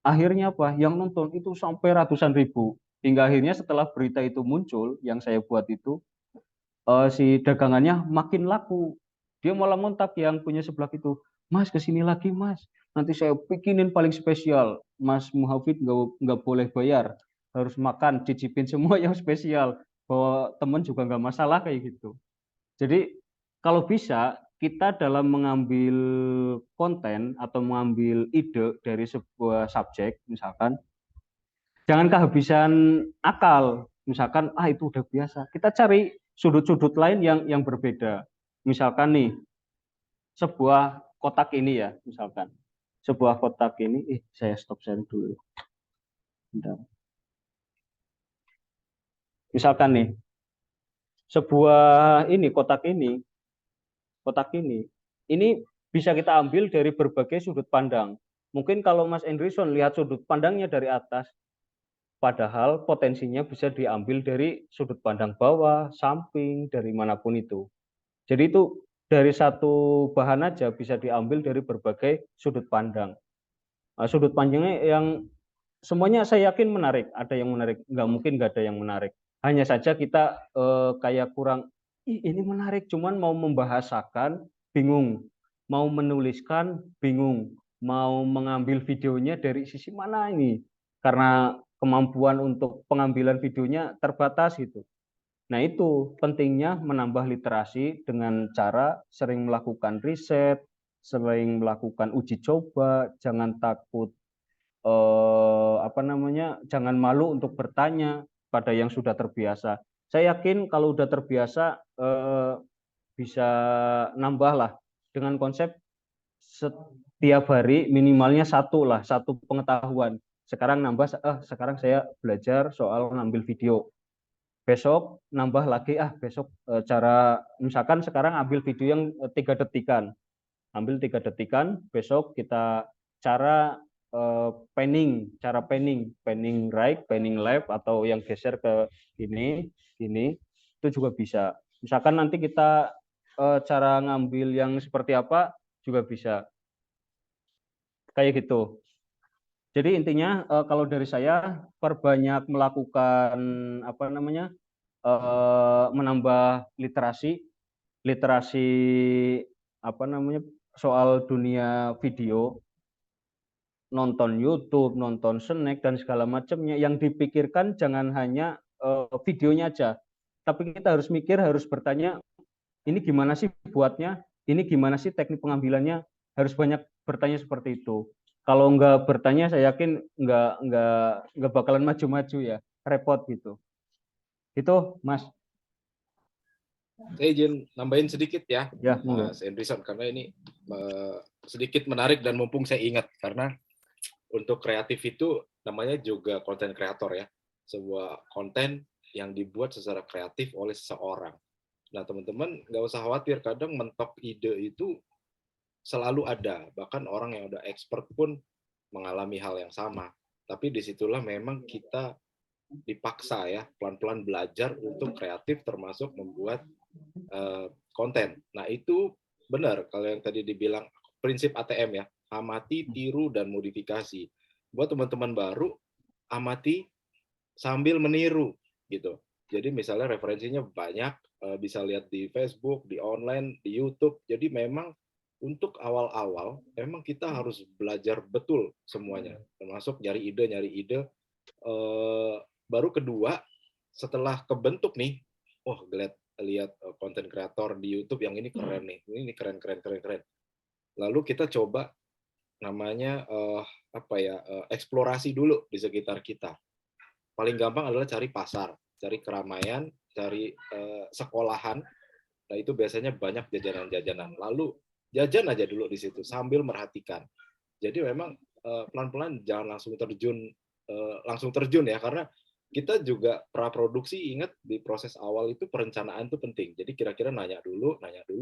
Akhirnya apa? Yang nonton itu sampai ratusan ribu. Hingga akhirnya setelah berita itu muncul, yang saya buat itu, si dagangannya makin laku. Dia malah montak yang punya seblak itu, Mas kesini lagi Mas, nanti saya bikinin paling spesial, Mas Muhafid nggak boleh bayar, harus makan, cicipin semua yang spesial, bahwa teman juga nggak masalah kayak gitu. Jadi kalau bisa kita dalam mengambil konten atau mengambil ide dari sebuah subjek, misalkan jangan kehabisan akal. Misalkan itu udah biasa. Kita cari sudut-sudut lain yang berbeda. Misalkan nih sebuah kotak ini ya, misalkan sebuah kotak ini, saya stop sharing dulu. Bentar. Misalkan nih sebuah kotak ini bisa kita ambil dari berbagai sudut pandang. Mungkin kalau Mas Endrison lihat sudut pandangnya dari atas, padahal potensinya bisa diambil dari sudut pandang bawah, samping, dari manapun itu. Jadi itu dari satu bahan aja bisa diambil dari berbagai sudut pandang. Nah, sudut pandangnya yang semuanya saya yakin menarik. Ada yang menarik, nggak mungkin nggak ada yang menarik. Hanya saja kita kayak kurang, ini menarik, cuman mau membahasakan, bingung. Mau menuliskan, bingung. Mau mengambil videonya dari sisi mana ini. Karena kemampuan untuk pengambilan videonya terbatas gitu. Nah itu pentingnya menambah literasi dengan cara sering melakukan riset, sering melakukan uji coba, jangan takut jangan malu untuk bertanya pada yang sudah terbiasa. Saya yakin kalau sudah terbiasa bisa nambah lah dengan konsep setiap hari minimalnya satu pengetahuan. Sekarang sekarang saya belajar soal ngambil video. Besok nambah lagi, besok cara misalkan sekarang ambil video yang 3 detikan. Ambil 3 detikan, besok kita cara panning right, panning left, atau yang geser ke gini, itu juga bisa. Misalkan nanti kita cara ngambil yang seperti apa juga bisa. Kayak gitu. Jadi intinya kalau dari saya perbanyak melakukan menambah literasi soal dunia video, nonton YouTube, nonton snack dan segala macamnya. Yang dipikirkan jangan hanya videonya aja, tapi kita harus mikir, harus bertanya, ini gimana sih buatnya, ini gimana sih teknik pengambilannya, harus banyak bertanya seperti itu. Kalau nggak bertanya, saya yakin nggak bakalan maju-maju ya, repot gitu. Itu Mas. Saya izin nambahin sedikit ya, Mas Endrison, karena ini sedikit menarik dan mumpung saya ingat, karena untuk kreatif itu namanya juga konten kreator ya, sebuah konten yang dibuat secara kreatif oleh seseorang. Nah teman-teman nggak usah khawatir, kadang mentok ide itu selalu ada, bahkan orang yang udah expert pun mengalami hal yang sama. Tapi disitulah memang kita dipaksa ya pelan-pelan belajar untuk kreatif, termasuk membuat konten. Nah itu benar kalau yang tadi dibilang prinsip ATM ya, amati, tiru, dan modifikasi. Buat teman-teman baru, amati sambil meniru gitu. Jadi misalnya referensinya banyak, bisa lihat di Facebook, di online, di YouTube. Jadi memang untuk awal-awal memang kita harus belajar betul semuanya, termasuk nyari ide. Baru kedua, setelah kebentuk nih, lihat konten kreator di YouTube yang ini keren nih, ini keren. Lalu kita coba namanya eksplorasi dulu di sekitar kita. Paling gampang adalah cari pasar, cari keramaian, cari sekolahan. Nah itu biasanya banyak jajanan-jajanan. Lalu jajan aja dulu di situ sambil merhatikan. Jadi memang pelan-pelan jangan langsung terjun ya, karena kita juga praproduksi, ingat di proses awal itu perencanaan itu penting. Jadi kira-kira nanya dulu,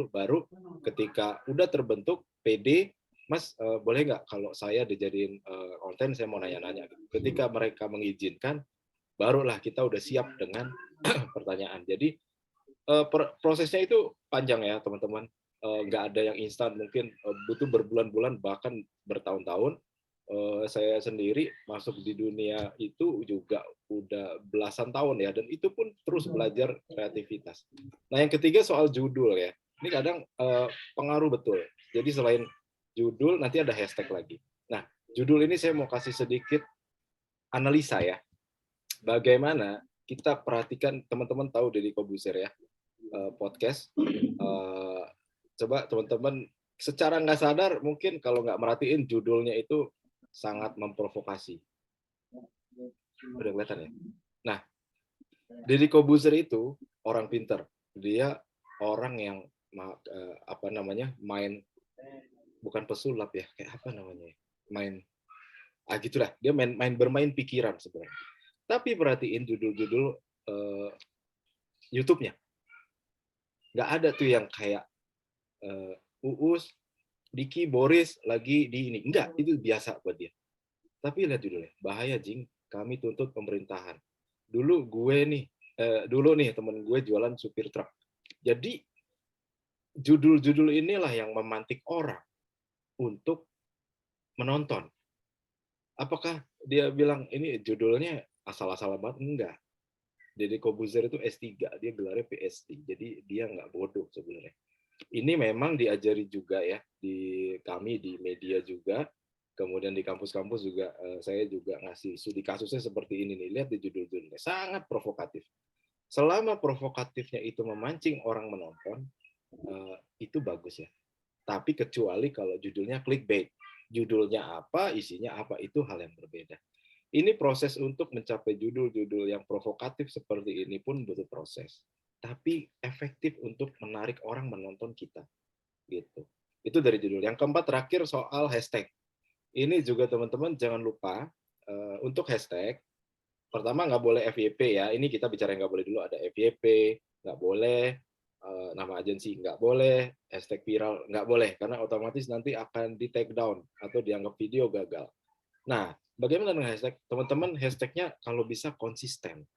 baru ketika udah terbentuk PD, Mas boleh nggak kalau saya dijadiin konten, saya mau nanya-nanya. Ketika mereka mengizinkan, barulah kita udah siap dengan pertanyaan. Jadi prosesnya itu panjang ya teman-teman. Nggak ada yang instan, mungkin butuh berbulan-bulan bahkan bertahun-tahun. Saya sendiri masuk di dunia itu juga udah belasan tahun ya, dan itu pun terus belajar kreativitas. Nah yang ketiga soal judul ya, ini kadang pengaruh betul. Jadi selain judul, nanti ada hashtag lagi. Nah, judul ini saya mau kasih sedikit analisa ya. Bagaimana kita perhatikan, teman-teman tahu Deddy Corbuzier ya, podcast. Coba teman-teman secara nggak sadar mungkin kalau nggak merhatiin judulnya itu sangat memprovokasi. Udah kelihatan ya? Nah, Deddy Corbuzier itu orang pinter. Dia orang yang main, bukan pesulap ya, kayak apa namanya? Gitulah. Dia bermain pikiran sebenarnya. Tapi perhatiin judul-judul YouTube-nya. Nggak ada tuh yang kayak Uus, Diki, Boris lagi di ini. Enggak, itu biasa buat dia. Tapi lihat judulnya, bahaya Jing, kami tuntut pemerintahan. Dulu nih temen gue jualan supir truk. Jadi judul-judul inilah yang memantik orang untuk menonton. Apakah dia bilang ini judulnya asal-asalan banget? Enggak. Deddy Corbuzier itu S3, dia gelarnya PhD. Jadi dia nggak bodoh sebenarnya. Ini memang diajari juga ya di kami di media juga, kemudian di kampus-kampus juga saya juga ngasih studi kasusnya seperti ini nih. Lihat di judul-judulnya, sangat provokatif. Selama provokatifnya itu memancing orang menonton, itu bagus ya. Tapi kecuali kalau judulnya clickbait. Judulnya apa, isinya apa, itu hal yang berbeda. Ini proses untuk mencapai judul-judul yang provokatif seperti ini pun butuh proses. Tapi efektif untuk menarik orang menonton kita. Gitu. Itu dari judul. Yang keempat terakhir soal hashtag. Ini juga teman-teman jangan lupa untuk hashtag. Pertama nggak boleh FYP ya. Ini kita bicara nggak boleh dulu, ada FYP, nggak boleh nama agensi, nggak boleh hashtag viral, nggak boleh karena otomatis nanti akan di take down atau dianggap video gagal. Nah, bagaimana dengan hashtag? Teman-teman hashtagnya kalau bisa konsisten.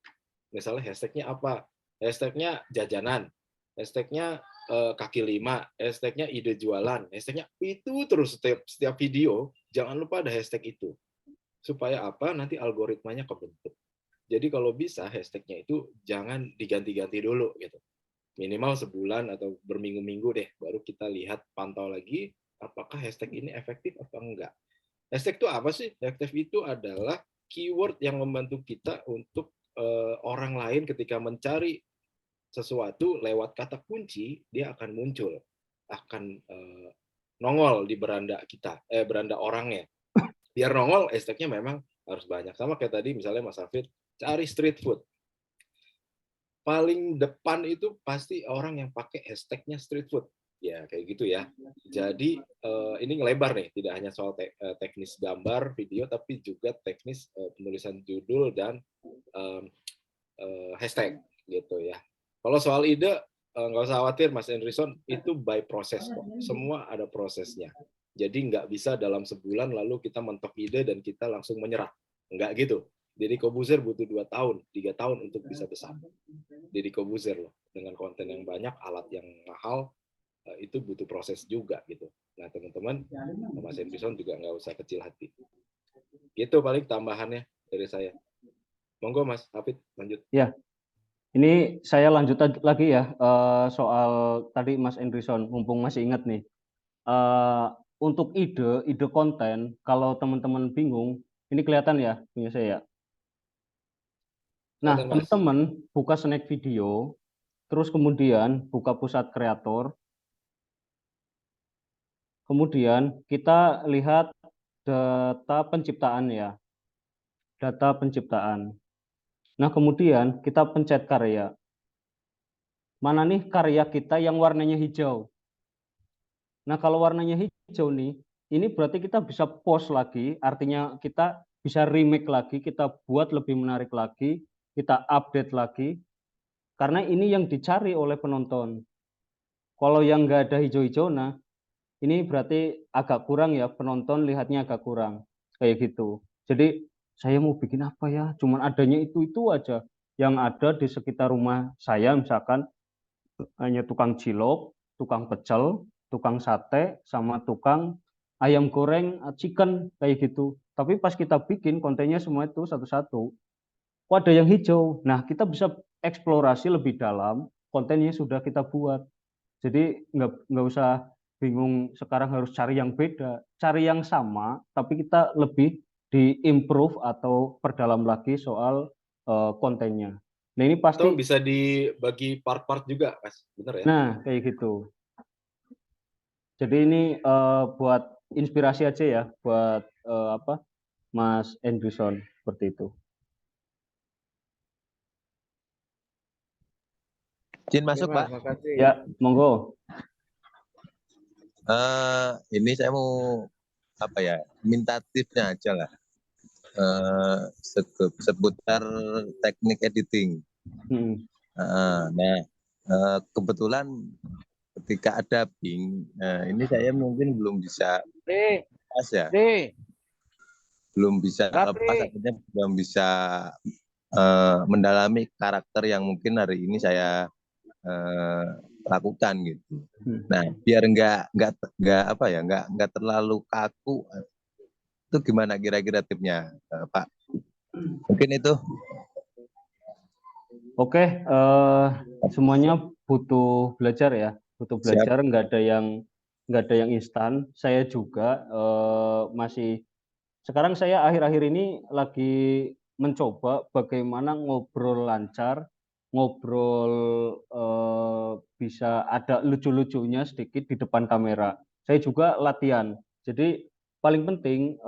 Misalnya hashtagnya apa? Hashtagnya jajanan, hashtagnya kaki lima, hashtagnya ide jualan, hashtagnya itu terus setiap video, jangan lupa ada hashtag itu. Supaya apa? Nanti algoritmanya kebentuk. Jadi kalau bisa hashtagnya itu jangan diganti-ganti dulu gitu. Minimal sebulan atau berminggu-minggu deh, baru kita lihat pantau lagi apakah hashtag ini efektif atau enggak. Hashtag itu apa sih? Hashtag itu adalah keyword yang membantu kita untuk orang lain ketika mencari sesuatu lewat kata kunci, dia akan muncul, akan nongol di beranda kita, beranda orangnya. Biar nongol, hashtagnya memang harus banyak. Sama kayak tadi misalnya Mas Hafid, cari street food. Paling depan itu pasti orang yang pakai hashtagnya street food. Ya, kayak gitu ya. Jadi ini ngelebar nih, tidak hanya soal teknis gambar, video, tapi juga teknis penulisan judul dan hashtag gitu ya. Kalau soal ide, nggak usah khawatir Mas Enrison, itu by proses kok. Semua ada prosesnya. Jadi nggak bisa dalam sebulan lalu kita mentok ide dan kita langsung menyerah. Nggak gitu. Deddy Corbuzier butuh 2 tahun, 3 tahun untuk bisa besar. Deddy Corbuzier loh, dengan konten yang banyak, alat yang mahal, itu butuh proses juga gitu. Nah teman-teman, Mas Enrison juga nggak usah kecil hati. Gitu paling tambahannya dari saya. Monggo Mas Hafid, lanjut. Ya, ini saya lanjut lagi ya soal tadi Mas Enrison, mumpung masih ingat nih. Untuk ide konten, kalau teman-teman bingung, ini kelihatan ya punya saya. Nah, teman-teman buka snack video, terus kemudian buka pusat kreator, kemudian kita lihat data penciptaan ya, data penciptaan. Nah, kemudian kita pencet karya. Mana nih karya kita yang warnanya hijau? Nah, kalau warnanya hijau nih, ini berarti kita bisa post lagi, artinya kita bisa remake lagi, kita buat lebih menarik lagi, kita update lagi, karena ini yang dicari oleh penonton. Kalau yang nggak ada hijau-hijau, nah ini berarti agak kurang ya, penonton lihatnya agak kurang, kayak gitu. Jadi saya mau bikin apa ya, cuman adanya itu aja. Yang ada di sekitar rumah saya, misalkan hanya tukang cilok, tukang pecel, tukang sate, sama tukang ayam goreng, chicken, kayak gitu. Tapi pas kita bikin kontennya semua itu satu-satu, kok ada yang hijau. Nah, kita bisa eksplorasi lebih dalam konten yang sudah kita buat. Jadi nggak usah bingung sekarang harus cari yang beda, cari yang sama, tapi kita lebih di-improve atau perdalam lagi soal kontennya. Nah ini Atau pasti, bisa dibagi part-part juga, Mas. Bener ya? nah kayak gitu. Jadi ini buat inspirasi aja ya, buat Mas Anderson seperti itu. Izin masuk, Pak. Makasih. Ya, monggo. Ini saya mau minta tipsnya aja lah. Seputar teknik editing. Nah, kebetulan ketika ada dubbing, ini saya mungkin belum bisa pas ya. Belum bisa artinya belum bisa mendalami karakter yang mungkin hari ini saya lakukan gitu. Nah, biar nggak terlalu kaku, itu gimana kira-kira tipnya, Pak? Mungkin itu. Oke, semuanya butuh belajar ya, butuh belajar. Nggak ada yang instan. Saya juga masih, sekarang saya akhir-akhir ini lagi mencoba bagaimana ngobrol lancar, ngobrol bisa ada lucu-lucunya sedikit di depan kamera. Saya juga latihan. Jadi paling penting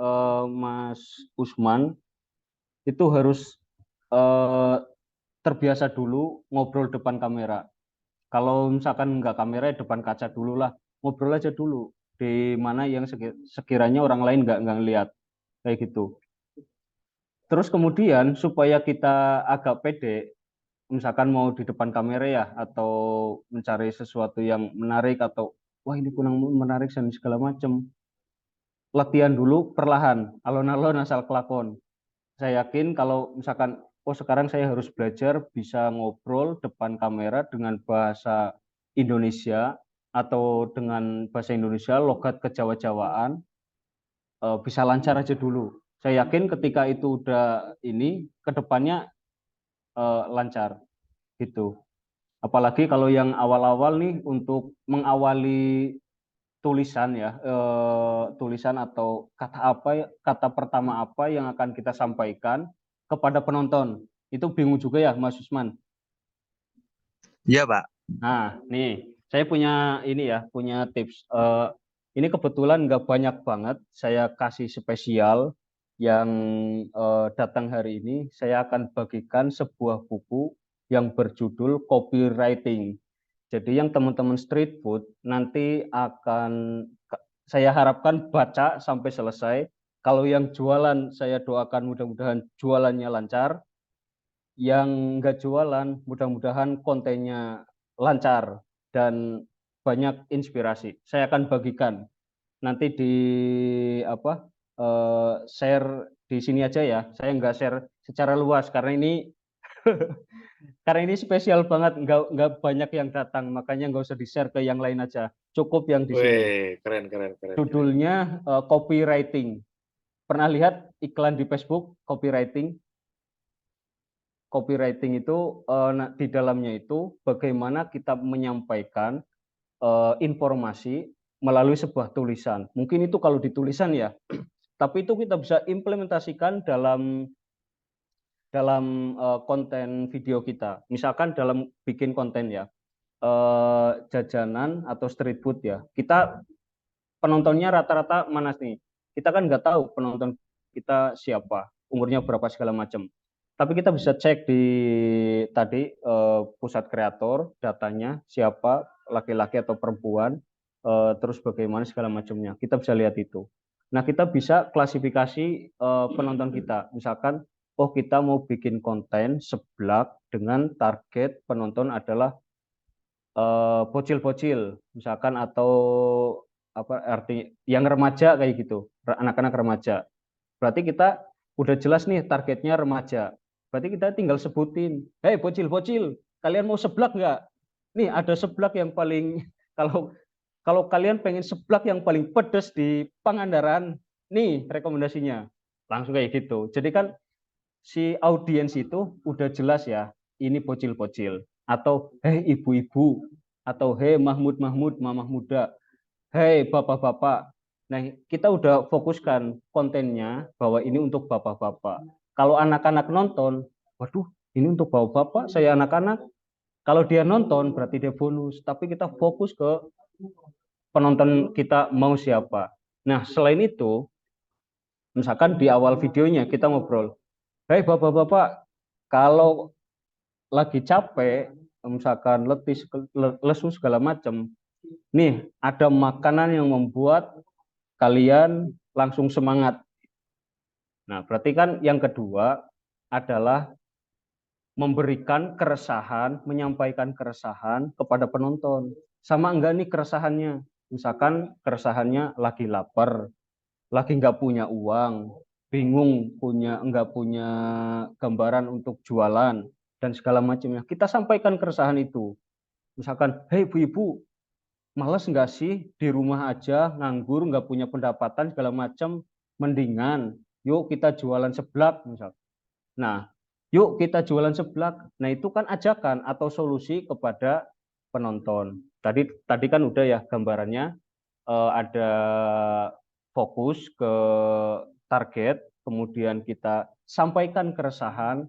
Mas Usman itu harus terbiasa dulu ngobrol depan kamera. Kalau misalkan nggak kamera, depan kaca dulu lah, ngobrol aja dulu di mana yang sekiranya orang lain nggak ngelihat kayak gitu. Terus kemudian supaya kita agak pede, misalkan mau di depan kamera ya, atau mencari sesuatu yang menarik atau wah ini kurang menarik dan segala macam, latihan dulu perlahan, alon-alon asal kelakon. Saya yakin kalau misalkan oh sekarang saya harus belajar bisa ngobrol depan kamera dengan bahasa Indonesia atau dengan bahasa Indonesia logat kejawa-jawaan, bisa lancar aja dulu. Saya yakin ketika itu udah ini kedepannya lancar gitu. Apalagi kalau yang awal-awal nih untuk mengawali tulisan ya, tulisan atau kata pertama apa yang akan kita sampaikan kepada penonton. Itu bingung juga ya Mas Usman. Iya, Pak. Nah, nih saya punya ini ya, punya tips. Ini kebetulan nggak banyak banget, saya kasih spesial yang datang hari ini. Saya akan bagikan sebuah buku yang berjudul Copywriting. Jadi yang teman-teman street food nanti akan saya harapkan baca sampai selesai. Kalau yang jualan saya doakan mudah-mudahan jualannya lancar. Yang nggak jualan mudah-mudahan kontennya lancar dan banyak inspirasi. Saya akan bagikan nanti di share di sini aja ya. Saya nggak share secara luas karena ini karena ini spesial banget, nggak banyak yang datang, makanya nggak usah di-share ke yang lain aja. Cukup yang di sini. Keren. Judulnya Copywriting. Pernah lihat iklan di Facebook copywriting? Copywriting itu di dalamnya itu bagaimana kita menyampaikan informasi melalui sebuah tulisan. Mungkin itu kalau di tulisan ya, tapi itu kita bisa implementasikan dalam konten video kita. Misalkan dalam bikin konten ya, jajanan atau street food ya. Kita penontonnya rata-rata mana nih? Kita kan nggak tahu penonton kita siapa, umurnya berapa segala macam. Tapi kita bisa cek di tadi pusat kreator, datanya siapa, laki-laki atau perempuan, terus bagaimana segala macamnya. Kita bisa lihat itu. Nah, kita bisa klasifikasi penonton kita. Misalkan, oh kita mau bikin konten seblak dengan target penonton adalah bocil-bocil, misalkan atau apa arti yang remaja kayak gitu, anak-anak remaja. Berarti kita udah jelas nih targetnya remaja. Berarti kita tinggal sebutin, hei bocil-bocil, kalian mau seblak nggak? Nih ada seblak yang paling kalau kalian pengen seblak yang paling pedas di Pangandaran, nih rekomendasinya. Langsung kayak gitu. Jadi kan si audiens itu udah jelas ya, ini bocil-bocil atau hei ibu-ibu atau hei Mahmud-Mahmud, mamah muda. hei bapak-bapak, nah kita udah fokuskan kontennya bahwa ini untuk bapak-bapak. Kalau anak-anak nonton, waduh ini untuk bapak-bapak, saya anak-anak. Kalau dia nonton berarti dia bonus, tapi kita fokus ke penonton kita mau siapa. Nah selain itu, misalkan di awal videonya kita ngobrol, hei bapak-bapak, kalau lagi capek, misalkan letih, lesu segala macam, nih ada makanan yang membuat kalian langsung semangat. Nah, berarti kan yang kedua adalah memberikan keresahan, menyampaikan keresahan kepada penonton. Sama enggak nih keresahannya? Misalkan keresahannya lagi lapar, lagi nggak punya uang, bingung nggak punya gambaran untuk jualan dan segala macamnya. Kita sampaikan keresahan itu. Misalkan, hei ibu-ibu, males nggak sih di rumah aja nganggur nggak punya pendapatan segala macam, mendingan yuk kita jualan seblak misal. Nah, yuk kita jualan seblak. Nah, itu kan ajakan atau solusi kepada penonton. Tadi kan udah ya gambarannya, ada fokus ke target, kemudian kita sampaikan keresahan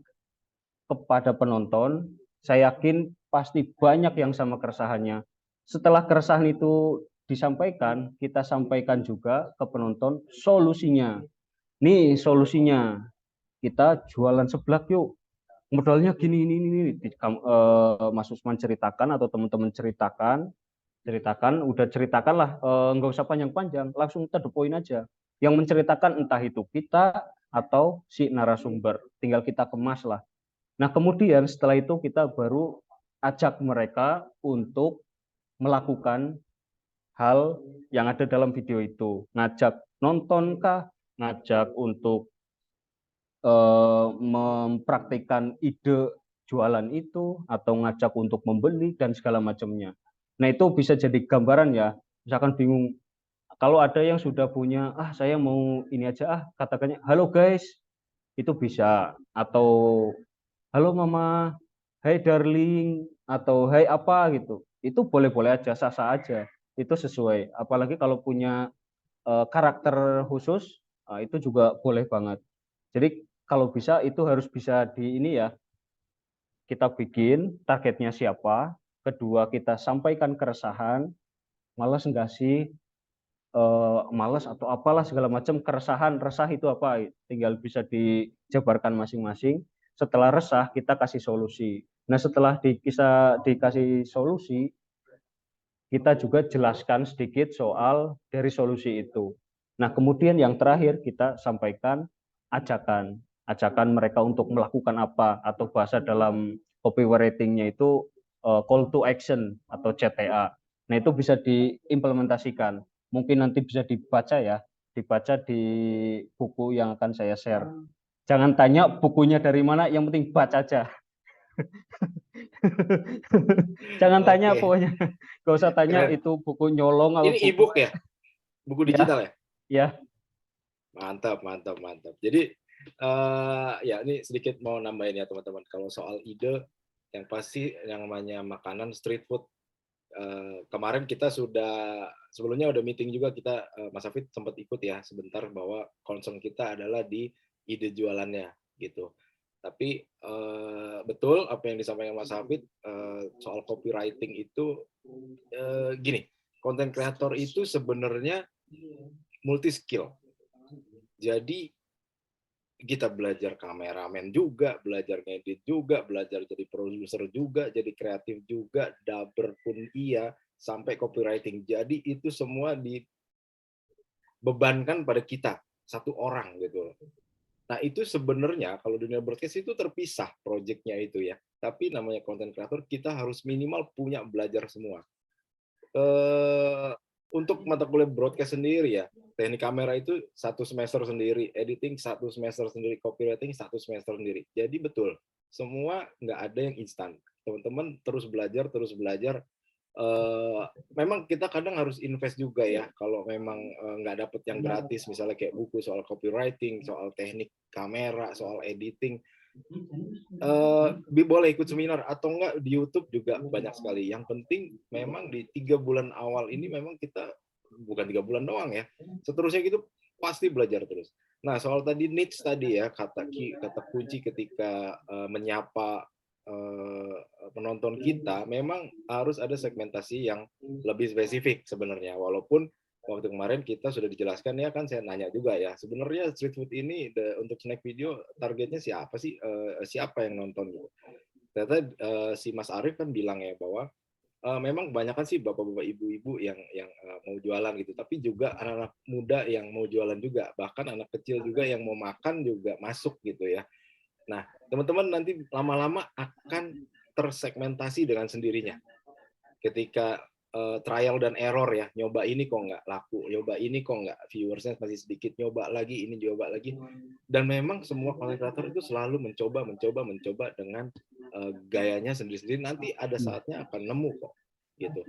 kepada penonton. Saya yakin pasti banyak yang sama keresahannya. Setelah keresahan itu disampaikan, kita sampaikan juga ke penonton solusinya. Nih solusinya, kita jualan seblak yuk. Modalnya gini ini. Mas Usman ceritakan atau teman-teman ceritakan, udah ceritakanlah, nggak usah panjang-panjang, langsung to the point aja. Yang menceritakan entah itu kita atau si narasumber, tinggal kita kemas lah. Nah kemudian setelah itu kita baru ajak mereka untuk melakukan hal yang ada dalam video itu, ngajak nonton kah, ngajak untuk mempraktikkan ide jualan itu, atau ngajak untuk membeli dan segala macamnya. Nah itu bisa jadi gambaran ya, misalkan bingung, kalau ada yang sudah punya, saya mau ini aja katakannya, halo guys, itu bisa, atau halo mama, hai darling, atau hai apa gitu, itu boleh-boleh aja, sah-sah aja, itu sesuai, apalagi kalau punya karakter khusus, itu juga boleh banget. Jadi kalau bisa itu harus bisa di ini ya, kita bikin targetnya siapa, kedua kita sampaikan keresahan, malas enggak sih, malas atau apalah segala macam, keresahan, resah itu apa, tinggal bisa dijabarkan masing-masing. Setelah resah kita kasih solusi. Nah setelah dikasih solusi, kita juga jelaskan sedikit soal dari solusi itu. Nah kemudian yang terakhir kita sampaikan ajakan mereka untuk melakukan apa, atau bahasa dalam copywriting-nya itu call to action atau CTA. Nah itu bisa diimplementasikan. Mungkin nanti bisa dibaca ya, dibaca di buku yang akan saya share. Jangan tanya bukunya dari mana, yang penting baca aja. Jangan tanya pokoknya, gak usah tanya Keren. itu buku nyolong atau Ini buku e-book ya? Buku digital ya? ya. Mantap. Jadi ya ini sedikit mau nambahin ya teman-teman. Kalau soal ide, yang pasti yang namanya makanan street food. Kemarin kita sebelumnya udah meeting juga, kita Mas Hafid sempat ikut ya sebentar, bahwa concern kita adalah di ide jualannya gitu. Tapi betul apa yang disampaikan Mas Hafid soal copywriting itu, gini, konten kreator itu sebenarnya multi skill. Jadi kita belajar kameramen juga, belajar ngedit juga, belajar jadi produser juga, jadi kreatif juga, dubber pun iya, sampai copywriting. Jadi itu semua dibebankan pada kita, satu orang gitu. Nah itu sebenarnya kalau dunia broadcast itu terpisah proyeknya itu ya. Tapi namanya content creator, kita harus minimal punya belajar semua. Untuk mata kuliah broadcast sendiri ya, teknik kamera itu 1 semester sendiri, editing 1 semester sendiri, copywriting 1 semester sendiri. Jadi betul, semua nggak ada yang instan. Teman-teman terus belajar. Memang kita kadang harus invest juga ya, kalau memang nggak dapet yang gratis, misalnya kayak buku soal copywriting, soal teknik kamera, soal editing. Boleh ikut seminar atau enggak di YouTube juga banyak sekali. Yang penting memang di 3 bulan awal ini memang kita bukan 3 bulan doang ya. Seterusnya gitu pasti belajar terus. Nah, soal tadi needs tadi ya, kata kunci ketika menyapa penonton kita, memang harus ada segmentasi yang lebih spesifik sebenarnya. Walaupun waktu kemarin kita sudah dijelaskan ya, kan saya nanya juga ya, sebenarnya street food ini untuk snack video targetnya siapa sih? Siapa yang nonton gitu. Ternyata si Mas Arief kan bilang ya bahwa memang kebanyakan sih bapak-bapak ibu-ibu yang mau jualan gitu, tapi juga anak-anak muda yang mau jualan juga, bahkan anak kecil juga yang mau makan juga masuk gitu ya. Nah, teman-teman nanti lama-lama akan tersegmentasi dengan sendirinya. Ketika trial dan error ya, nyoba ini kok nggak laku, nyoba ini kok nggak viewersnya masih sedikit, nyoba lagi ini, nyoba lagi. Dan memang semua content creator itu selalu mencoba dengan gayanya sendiri-sendiri. Nanti ada saatnya akan nemu kok, gitu.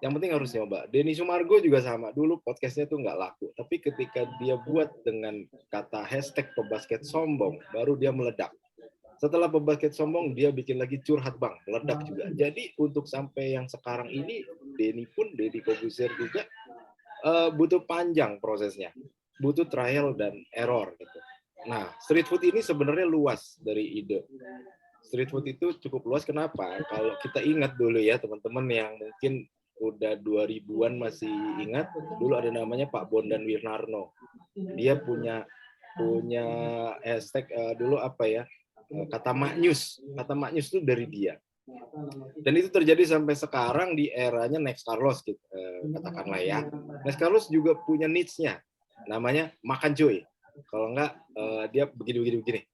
Yang penting harus nyoba. Denny Sumargo juga sama. Dulu podcastnya tuh nggak laku, tapi ketika dia buat dengan kata hashtag pebasket sombong, baru dia meledak. Setelah pebasket sombong, dia bikin lagi curhat bang, meledak juga. Jadi untuk sampai yang sekarang ini, Denny Corbuzier juga butuh panjang prosesnya, butuh trial dan error gitu. Nah, street food ini sebenarnya luas dari ide. Street food itu cukup luas. Kenapa? Kalau kita ingat dulu ya teman-teman yang mungkin udah 2000-an masih ingat, dulu ada namanya Pak Bondan Wirnarno. Dia punya hashtag dulu apa ya? Kata Maknyus itu dari dia. Dan itu terjadi sampai sekarang di eranya Next Carlos gitu, katakanlah ya. Next Carlos juga punya niche-nya, namanya makan cuy. Kalau enggak dia begini.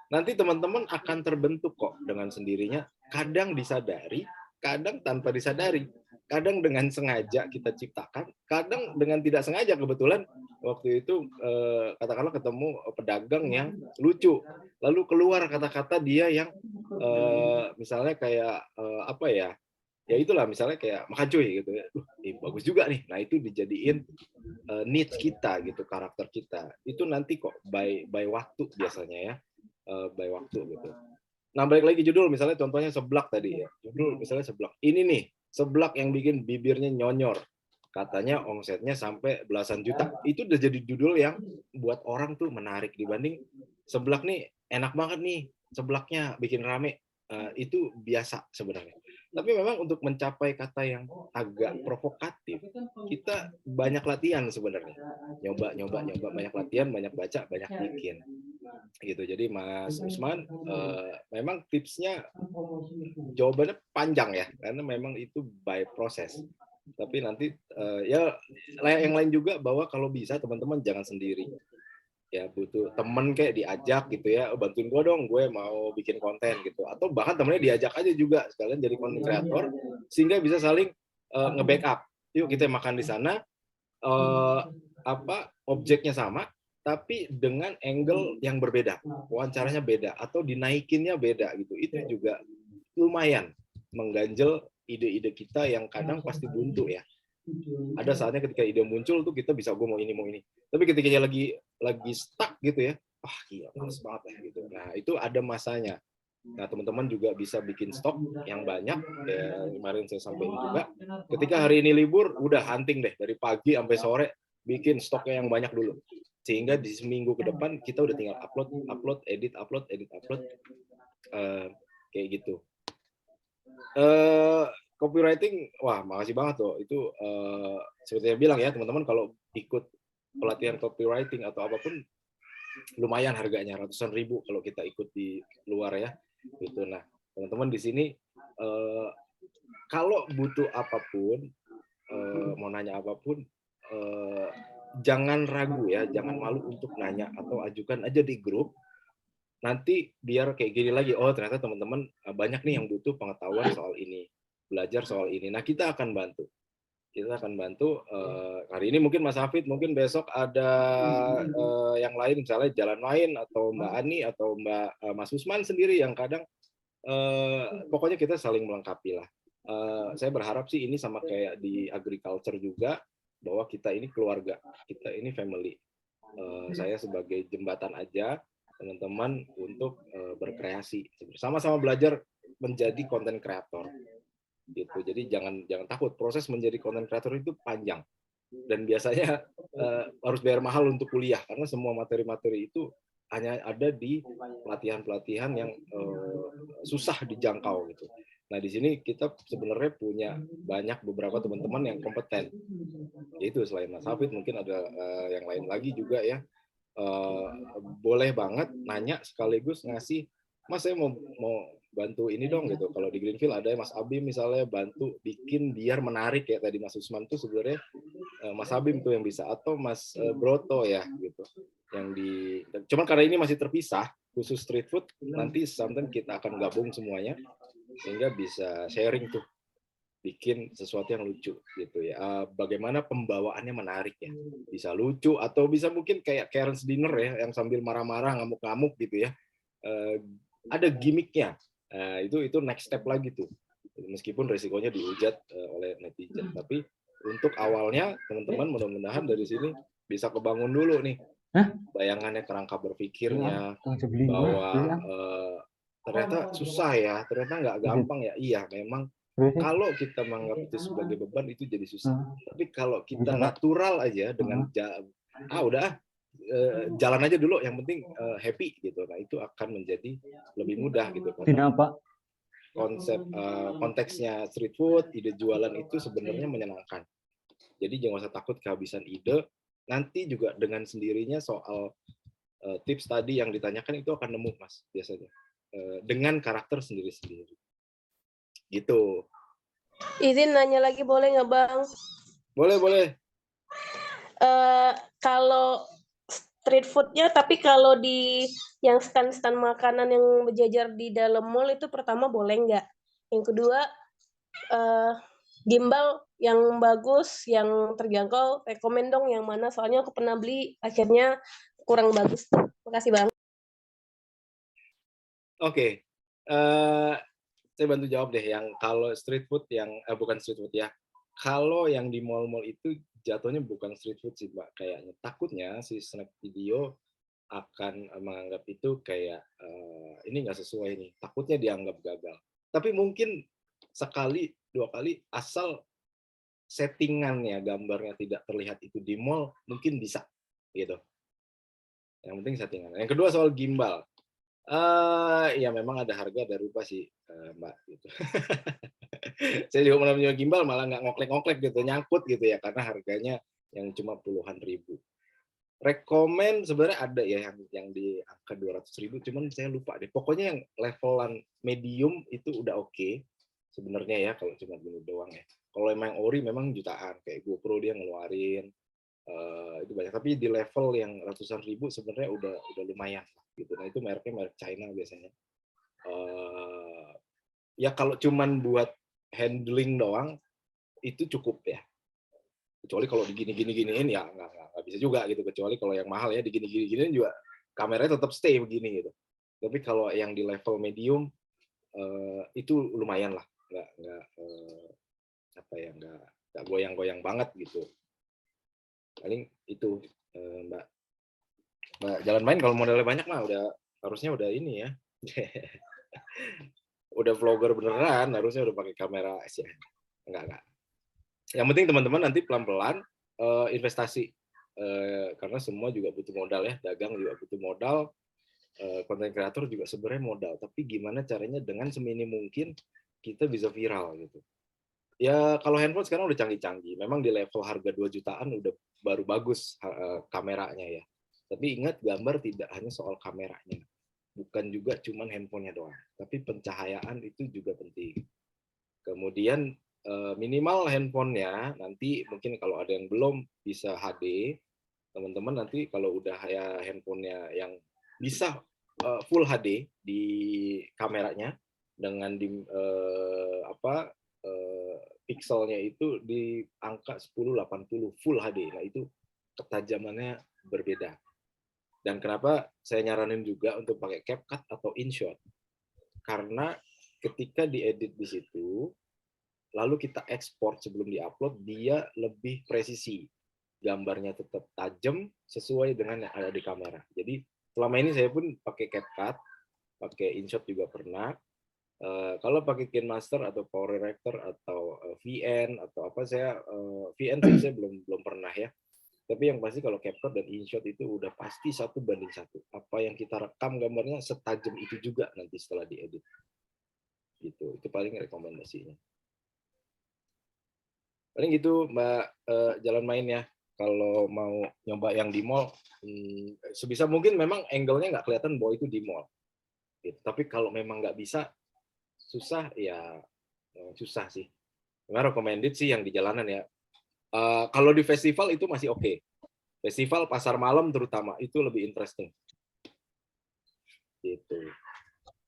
Nanti teman-teman akan terbentuk kok dengan sendirinya, kadang disadari, kadang tanpa disadari. Kadang dengan sengaja kita ciptakan, kadang dengan tidak sengaja. Kebetulan waktu itu katakanlah ketemu pedagang yang lucu, lalu keluar kata-kata dia yang misalnya kayak apa ya itulah misalnya kayak makan cuy gitu ya, bagus juga nih. Nah itu dijadiin needs kita gitu, karakter kita itu nanti kok by waktu biasanya ya, by waktu gitu. Nah balik lagi judul, misalnya contohnya seblak tadi ya, judul misalnya seblak ini nih, seblak yang bikin bibirnya nyonyor, katanya omsetnya sampai belasan juta. Itu udah jadi judul yang buat orang tuh menarik, dibanding seblak nih enak banget nih seblaknya bikin rame. Itu biasa sebenarnya. Tapi memang untuk mencapai kata yang agak provokatif, kita banyak latihan sebenarnya. Nyoba, banyak latihan, banyak baca, banyak bikin. Gitu. Jadi Mas Usman, memang tipsnya jawabannya panjang ya, karena memang itu by proses. Tapi nanti ya yang lain juga, bahwa kalau bisa teman-teman jangan sendiri. Ya butuh temen kayak diajak gitu ya, bantuin gue dong, gue mau bikin konten gitu. Atau bahkan temennya diajak aja juga sekalian jadi konten kreator, sehingga bisa saling nge-backup. Yuk kita makan di sana, objeknya sama, tapi dengan angle yang berbeda, wawancaranya beda, atau dinaikinnya beda gitu. Itu juga lumayan mengganjel ide-ide kita yang kadang pasti buntu ya. Ada saatnya ketika ide muncul tuh kita bisa gue mau ini. Tapi ketika dia lagi stuck gitu ya, gila males banget ya gitu. Nah itu ada masanya. Nah teman-teman juga bisa bikin stok yang banyak. Ya, kemarin saya sampaikan juga. Ketika hari ini libur, udah hunting deh dari pagi sampai sore, bikin stoknya yang banyak dulu. Sehingga di seminggu ke depan kita udah tinggal upload, edit, kayak gitu. Copywriting, wah makasih banget loh. Itu seperti yang bilang ya teman-teman, kalau ikut pelatihan copywriting atau apapun lumayan harganya, ratusan ribu kalau kita ikut di luar ya. Gitu. Nah teman-teman di sini kalau butuh apapun, mau nanya apapun, jangan ragu ya, jangan malu untuk nanya atau ajukan aja di grup. Nanti biar kayak gini lagi, oh ternyata teman-teman banyak nih yang butuh pengetahuan soal ini, belajar soal ini. Nah kita akan bantu. Hari ini mungkin Mas Hafid, mungkin besok ada yang lain, misalnya Jalan Lain atau Mbak Ani atau Mas Usman sendiri yang kadang pokoknya kita saling melengkapi lah. Saya berharap sih ini sama kayak di agriculture juga, bahwa kita ini keluarga, kita ini family. Saya sebagai jembatan aja teman-teman untuk berkreasi, sama-sama belajar menjadi konten kreator gitu. Jadi jangan takut, proses menjadi konten kreator itu panjang. dan biasanya harus bayar mahal untuk kuliah karena semua materi-materi itu hanya ada di pelatihan-pelatihan yang susah dijangkau gitu. Nah di sini kita sebenarnya punya banyak beberapa teman-teman yang kompeten. Yaitu selain Mas Hafid mungkin ada yang lain lagi juga ya. Boleh banget nanya sekaligus ngasih, Mas saya mau bantu ini dong gitu. Kalau di Greenfield ada Mas Abim misalnya bantu bikin biar menarik ya, tadi Mas Usman tuh sebenarnya Mas Abim tuh yang bisa, atau Mas Broto ya gitu. Yang cuman karena ini masih terpisah khusus street food, nanti sometimes kita akan gabung semuanya sehingga bisa sharing tuh, bikin sesuatu yang lucu gitu ya. Bagaimana pembawaannya menarik ya, bisa lucu atau bisa mungkin kayak Karen's Dinner ya, yang sambil marah-marah ngamuk-ngamuk gitu ya. Ada gimmicknya. Itu next step lagi tuh, meskipun resikonya dihujat oleh netizen. Tapi untuk awalnya teman-teman mudah-mudahan dari sini bisa kebangun dulu nih bayangannya, kerangka berpikirnya bahwa ternyata susah ya, ternyata nggak gampang ya. Iya memang kalau kita menganggap itu sebagai beban itu jadi susah. Tapi kalau kita natural aja dengan udah jalan aja dulu, yang penting happy gitu. Nah itu akan menjadi lebih mudah gitu. Karena konteksnya street food, ide jualan itu sebenarnya menyenangkan. Jadi jangan usah takut kehabisan ide. Nanti juga dengan sendirinya soal tips tadi yang ditanyakan itu akan nemu Mas biasanya dengan karakter sendiri-sendiri. Gitu. Izin nanya lagi boleh nggak Bang? Boleh. Kalau street foodnya, tapi kalau di yang stand-stand makanan yang berjajar di dalam mall itu pertama boleh nggak? Yang kedua, gimbal yang bagus, yang terjangkau, rekomen dong yang mana? Soalnya aku pernah beli, akhirnya kurang bagus. Makasih Bang. Oke. Saya bantu jawab deh, yang kalau street food yang bukan street food ya. Kalau yang di mall-mall itu jatuhnya bukan street food sih, Mbak. Kayaknya takutnya si snack video akan menganggap itu kayak ini nggak sesuai nih. Takutnya dianggap gagal. Tapi mungkin sekali, 2 kali asal settingannya, gambarnya tidak terlihat itu di mall, mungkin bisa gitu. Yang penting settingan. Yang kedua soal gimbal. Ya memang ada harga, ada rupa sih, Mbak, gitu. Saya juga pernah punya gimbal, malah nggak ngoklek-ngoklek gitu, nyangkut gitu ya, karena harganya yang cuma puluhan ribu. Rekomen sebenarnya ada ya yang di angka 200.000, cuman saya lupa deh. Pokoknya yang levelan medium itu udah oke sebenarnya ya, kalau cuma gini doang ya. Kalau emang ori memang jutaan, kayak GoPro dia ngeluarin itu banyak. Tapi di level yang ratusan ribu sebenarnya udah lumayan gitu. Nah itu mereknya merek China biasanya. Ya kalau cuman buat handling doang itu cukup ya. Kecuali kalau digini-giniin ya nggak bisa juga gitu. Kecuali kalau yang mahal ya digini-giniin juga kameranya tetap stay begini gitu. Tapi kalau yang di level medium itu lumayan lah, nggak goyang-goyang banget gitu. Paling itu Mbak jalan main kalau modalnya banyak mah harusnya udah ini ya. Udah vlogger beneran, harusnya udah pakai kamera sih. Enggak. Yang penting teman-teman nanti pelan-pelan investasi, karena semua juga butuh modal ya, dagang juga butuh modal, konten kreator juga sebenarnya modal. Tapi gimana caranya dengan seminim mungkin kita bisa viral gitu. Ya kalau handphone sekarang udah canggih-canggih, memang di level harga 2 jutaan udah baru bagus kameranya ya. Tapi ingat, gambar tidak hanya soal kameranya, bukan juga cuman handphonenya doang, tapi pencahayaan itu juga penting. Kemudian minimal handphonenya nanti mungkin kalau ada yang belum bisa HD, teman-teman nanti kalau udah ya handphonenya yang bisa full HD di kameranya dengan di pixelnya itu di angka 1080 full HD. Nah itu ketajamannya berbeda. Dan kenapa saya nyaranin juga untuk pakai CapCut atau InShot? Karena ketika diedit di situ, lalu kita ekspor sebelum diupload, dia lebih presisi. Gambarnya tetap tajam sesuai dengan yang ada di kamera. Jadi selama ini saya pun pakai CapCut, pakai InShot juga pernah. Kalau pakai KineMaster atau Power Director atau VN atau apa, VN sih saya belum pernah ya. Tapi yang pasti kalau CapCut dan InShot itu udah pasti 1:1. Apa yang kita rekam gambarnya setajam itu juga nanti setelah diedit. Gitu. Itu paling rekomendasinya. Paling gitu Mbak, jalan main ya. Kalau mau nyoba yang di mall, sebisa mungkin memang angle-nya nggak kelihatan bahwa itu di mall. Gitu. Tapi kalau memang nggak bisa, susah ya susah sih. Memang recommended sih yang di jalanan ya. Kalau di festival itu masih oke. Festival pasar malam terutama itu lebih interesting. Gitu.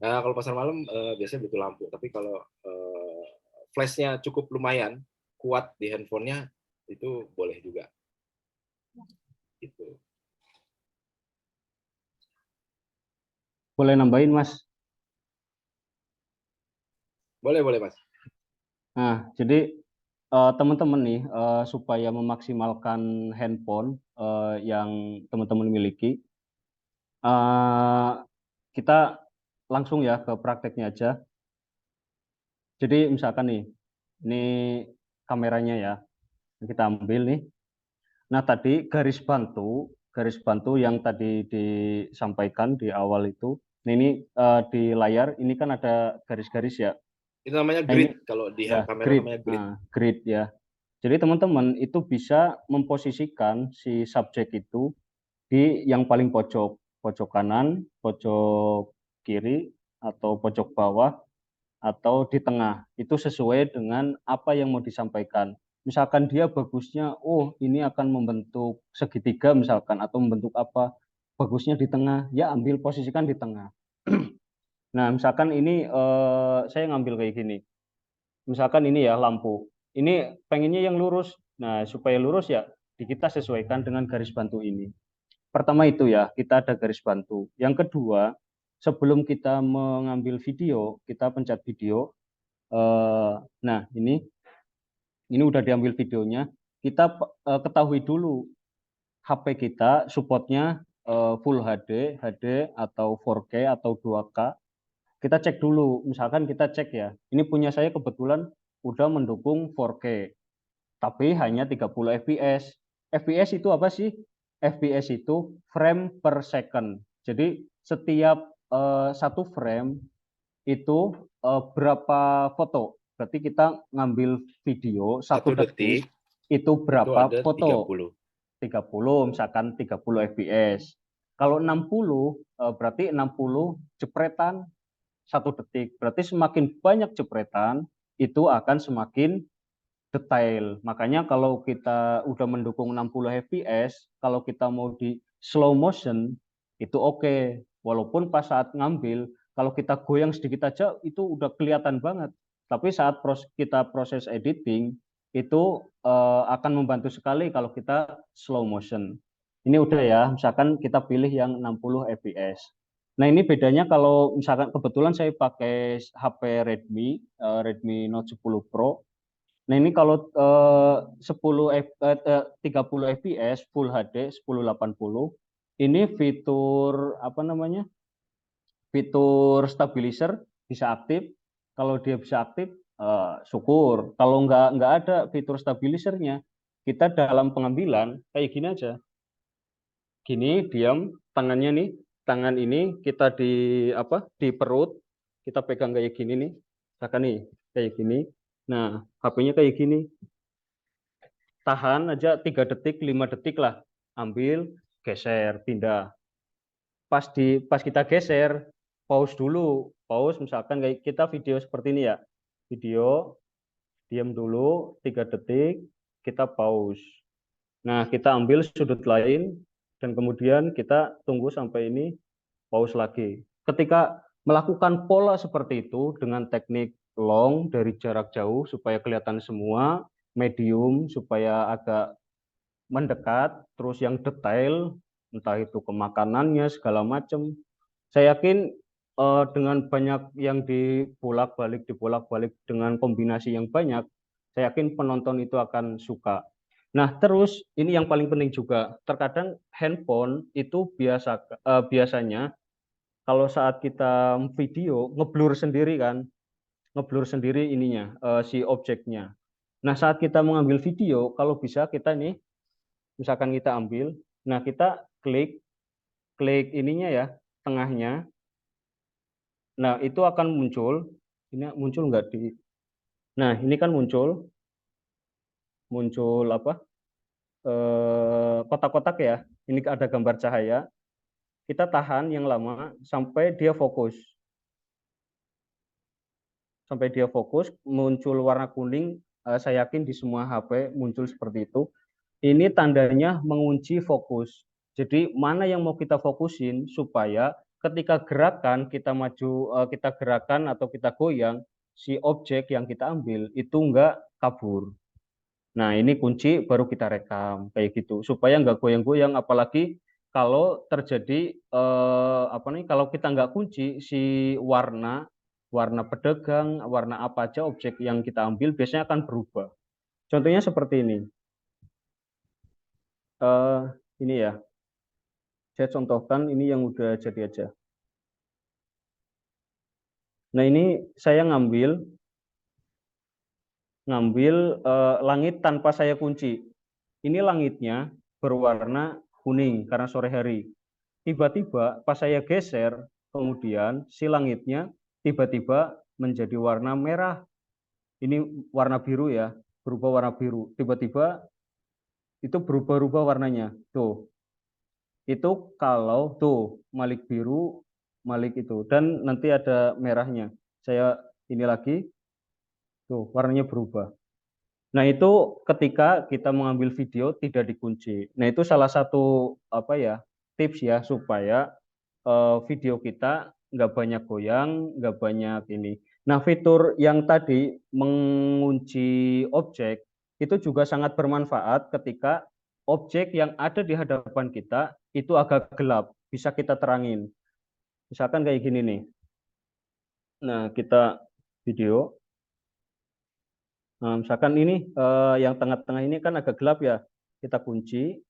Nah, kalau pasar malam biasanya butuh lampu. Tapi kalau flashnya cukup lumayan kuat di handphonenya, itu boleh juga. Gitu. Boleh nambahin, Mas? Boleh Mas. Nah, jadi teman-teman nih supaya memaksimalkan handphone yang teman-teman miliki, kita langsung ya ke prakteknya aja. Jadi misalkan nih, ini kameranya ya, kita ambil nih. Nah tadi garis bantu yang tadi disampaikan di awal itu, nah ini di layar ini kan ada garis-garis ya. Itu namanya Nah, grid, ini kalau di ya kamera grid, namanya grid. grid ya. Jadi teman-teman itu bisa memposisikan si subjek itu di yang paling pojok kanan, pojok kiri, atau pojok bawah, atau di tengah. Itu sesuai dengan apa yang mau disampaikan. Misalkan dia bagusnya, oh ini akan membentuk segitiga misalkan, atau membentuk apa, bagusnya di tengah, ya ambil posisikan di tengah. Nah misalkan ini saya ngambil kayak gini. Misalkan ini ya lampu, ini pengennya yang lurus. Nah supaya lurus ya kita sesuaikan dengan garis bantu ini. Pertama itu ya, kita ada garis bantu. Yang kedua, sebelum kita mengambil video, kita pencet video. Nah, ini udah diambil videonya. Kita ketahui dulu HP kita supportnya Full HD, HD atau 4K atau 2K. Kita cek dulu, misalkan kita cek ya. Ini punya saya kebetulan udah mendukung 4K, tapi hanya 30 fps. FPS itu apa sih? FPS itu frame per second. Jadi setiap satu frame itu berapa foto. Berarti kita ngambil video 1 detik itu berapa itu ada foto? 30. 30, misalkan 30 fps. Kalau 60 berarti 60 jepretan 1 detik. Berarti semakin banyak jepretan itu akan semakin detail. Makanya kalau kita udah mendukung 60 fps, kalau kita mau di slow motion itu oke. Walaupun pas saat ngambil, kalau kita goyang sedikit aja itu udah kelihatan banget. Tapi saat kita proses editing itu akan membantu sekali kalau kita slow motion. Ini udah ya, misalkan kita pilih yang 60 fps. Nah ini bedanya kalau misalkan kebetulan saya pakai HP Redmi Note 10 Pro. Nah ini kalau 30 fps Full HD 1080 ini fitur apa namanya? Fitur stabilizer bisa aktif. Kalau dia bisa aktif syukur. Kalau nggak ada fitur stabilizernya, kita dalam pengambilan kayak gini aja. Gini diam, tangannya nih, tangan ini kita di perut, kita pegang kayak gini nih. Misalkan nih kayak gini. Nah, HP-nya kayak gini. Tahan aja 3 detik, 5 detik lah. Ambil, geser, pindah. Pas kita geser, pause dulu. Pause misalkan kayak kita video seperti ini ya. Video, diam dulu 3 detik, kita pause. Nah, kita ambil sudut lain dan kemudian kita tunggu sampai ini pause lagi. Ketika melakukan pola seperti itu dengan teknik long dari jarak jauh supaya kelihatan semua, medium supaya agak mendekat, terus yang detail, entah itu ke makanannya segala macam. Saya yakin dengan banyak yang dibolak-balik dengan kombinasi yang banyak, saya yakin penonton itu akan suka. Nah, terus ini yang paling penting juga, terkadang handphone itu biasanya kalau saat kita video ngeblur sendiri kan. ngeblur sendiri ininya, si objeknya. Nah, saat kita mengambil video, kalau bisa kita nih, misalkan kita ambil, nah kita klik ininya ya, tengahnya. Nah, itu akan muncul, ini muncul nggak di, nah ini kan muncul apa, kotak-kotak ya, ini ada gambar cahaya, kita tahan yang lama sampai dia fokus. Sampai dia fokus, muncul warna kuning, saya yakin di semua HP muncul seperti itu. Ini tandanya mengunci fokus. Jadi mana yang mau kita fokusin supaya ketika gerakan kita maju, kita gerakan atau kita goyang, si objek yang kita ambil itu enggak kabur. Nah, ini kunci baru kita rekam kayak gitu supaya enggak goyang-goyang, apalagi kalau terjadi apa nih, kalau kita nggak kunci si warna pedagang, warna apa aja objek yang kita ambil biasanya akan berubah. Contohnya seperti ini. Ini ya, saya contohkan ini yang udah jadi aja. Nah, ini saya ngambil langit tanpa saya kunci. Ini langitnya berwarna kuning karena sore hari. Tiba-tiba pas saya geser, kemudian si langitnya tiba-tiba menjadi warna merah. Ini warna biru ya, berubah warna biru. Tiba-tiba itu berubah-ubah warnanya. Tuh. Itu kalau tuh malik biru, malik itu, dan nanti ada merahnya. Saya ini lagi, tuh warnanya berubah. Nah, itu ketika kita mengambil video tidak dikunci. Nah, itu salah satu apa ya, tips ya supaya video kita nggak banyak goyang, nggak banyak ini. Nah, fitur yang tadi mengunci objek itu juga sangat bermanfaat ketika objek yang ada di hadapan kita itu agak gelap, bisa kita terangin. Misalkan kayak gini nih. Nah, kita video. Nah, misalkan ini yang tengah-tengah ini kan agak gelap ya, kita kunci.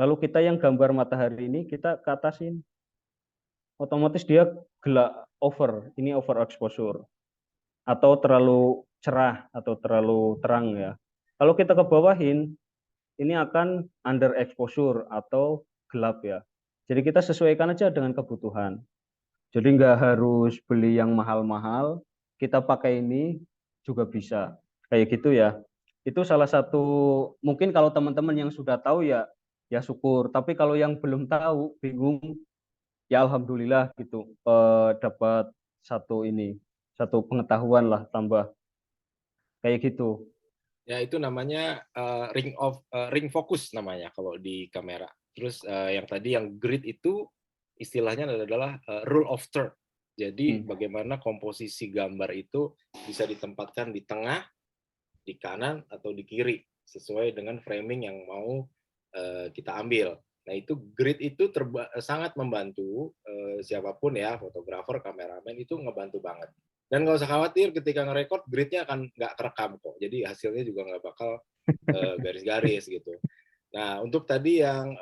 Lalu kita yang gambar matahari ini kita ke atasin. Otomatis dia gelap, ini over exposure. Atau terlalu cerah atau terlalu terang ya. Kalau kita ke bawahin, ini akan under exposure atau gelap ya. Jadi kita sesuaikan aja dengan kebutuhan. Jadi nggak harus beli yang mahal-mahal, kita pakai ini juga bisa. Kayak gitu ya. Itu salah satu, mungkin kalau teman-teman yang sudah tahu ya syukur. Tapi kalau yang belum tahu, bingung, ya alhamdulillah gitu. Dapat satu pengetahuan lah tambah. Kayak gitu. Ya, itu namanya ring focus namanya kalau di kamera. Terus yang tadi yang grid itu istilahnya adalah rule of third. Jadi bagaimana komposisi gambar itu bisa ditempatkan di tengah, di kanan, atau di kiri sesuai dengan framing yang mau kita ambil. Nah, itu grid itu sangat membantu siapapun ya, fotografer, kameramen, itu ngebantu banget. Dan nggak usah khawatir ketika nge-record, gridnya akan nggak kerekam kok. Jadi hasilnya juga nggak bakal garis-garis gitu. Nah, untuk tadi yang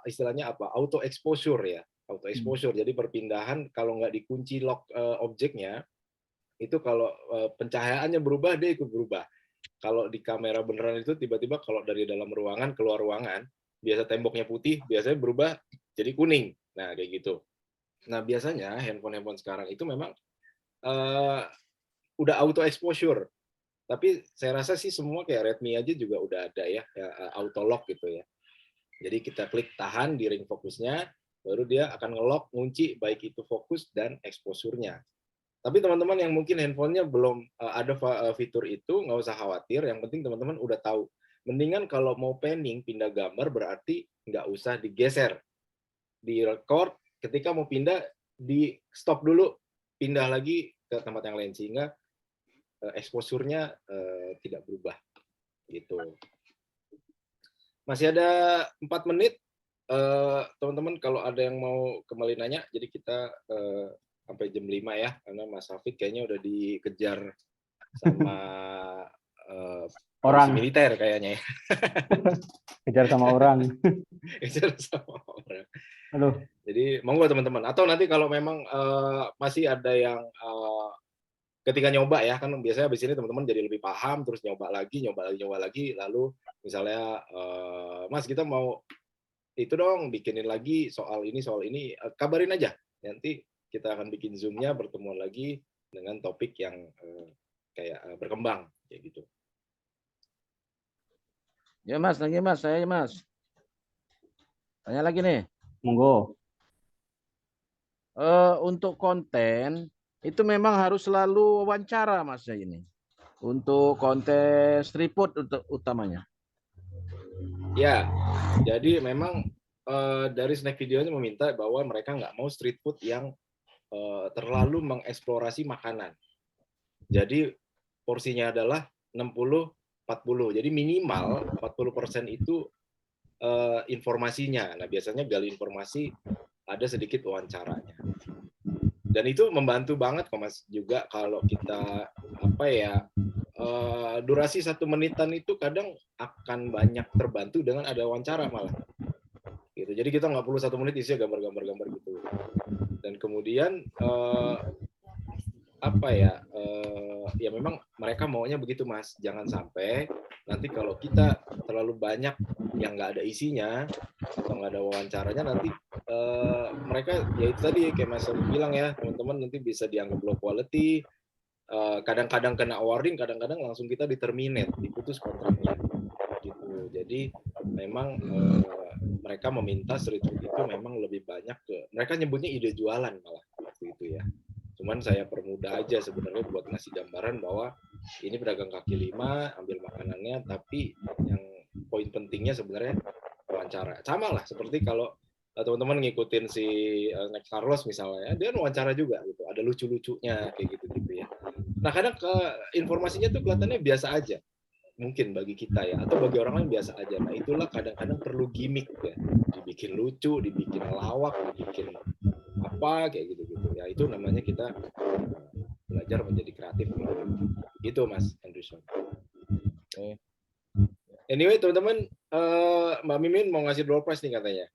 istilahnya apa? Auto exposure ya. Auto exposure. Jadi perpindahan kalau nggak dikunci lock objeknya, itu kalau pencahayaannya berubah, dia ikut berubah. Kalau di kamera beneran itu tiba-tiba kalau dari dalam ruangan keluar ruangan, biasa temboknya putih, biasanya berubah jadi kuning. Nah, kayak gitu. Nah, biasanya handphone sekarang itu memang udah auto exposure. Tapi saya rasa sih semua kayak Redmi aja juga udah ada ya auto lock gitu ya. Jadi kita klik tahan di ring fokusnya, baru dia akan nge-lock, ngunci baik itu fokus dan exposure-nya. Tapi teman-teman yang mungkin handphonenya belum ada fitur itu, nggak usah khawatir. Yang penting teman-teman udah tahu. Mendingan kalau mau panning, pindah gambar, berarti nggak usah digeser. Di record, ketika mau pindah, di stop dulu, pindah lagi ke tempat yang lain, sehingga exposure-nya tidak berubah. Gitu. Masih ada 4 menit. Teman-teman kalau ada yang mau kembali nanya, jadi kita sampai jam 5 ya, karena Mas Hafid kayaknya udah dikejar sama orang militer kayaknya ya. kejar sama orang. Kejar sama orang. Aduh. Jadi monggo teman-teman. Atau nanti kalau memang masih ada yang ketika nyoba ya, kan biasanya habis ini teman-teman jadi lebih paham, terus nyoba lagi, lalu misalnya, Mas kita mau itu dong, bikinin lagi soal ini, kabarin aja. Nanti kita akan bikin Zoom-nya, pertemuan lagi dengan topik yang kayak berkembang, kayak gitu. Ya Mas, lagi Mas, saya Mas. Tanya lagi nih. Monggo. Untuk konten itu memang harus selalu wawancara Mas ya ini. Untuk konten street food utamanya. Ya, jadi memang dari Snack Videonya meminta bahwa mereka nggak mau street food yang terlalu mengeksplorasi makanan. Jadi porsinya adalah 60-40. Jadi minimal 40% itu informasinya. Nah, biasanya gali informasi, ada sedikit wawancaranya. Dan itu membantu banget kok Mas, juga kalau kita durasi 1 menitan itu kadang akan banyak terbantu dengan ada wawancara malah. Gitu. Jadi kita nggak perlu 1 menit isinya gambar gitu. Dan kemudian ya memang mereka maunya begitu Mas. Jangan sampai nanti kalau kita terlalu banyak yang nggak ada isinya atau nggak ada wawancaranya, nanti mereka ya itu tadi kayak Mas bilang ya, teman-teman nanti bisa dianggap low quality, kadang-kadang kena awarding, kadang-kadang langsung kita di-terminate, diputus kontraknya gitu. Jadi memang mereka meminta street food itu memang lebih banyak ke, mereka nyebutnya ide jualan malah waktu itu ya. Cuman saya permudah aja sebenarnya buat ngasih gambaran bahwa ini pedagang kaki lima, ambil makanannya, tapi yang poin pentingnya sebenarnya wawancara. Sama lah seperti kalau teman-teman ngikutin si Next Carlos misalnya, dia wawancara juga gitu, ada lucu-lucunya kayak gitu ya. Nah kadang informasinya tuh kelihatannya biasa aja, mungkin bagi kita ya, atau bagi orang lain biasa aja. Nah itulah kadang-kadang perlu gimmick ya, dibikin lucu, dibikin lawak, dibikin apa kayak gitu-gitu ya. Itu namanya kita belajar menjadi kreatif gitu Mas Anderson. Anyway teman-teman, Mbak Mimin mau ngasih door prize nih katanya.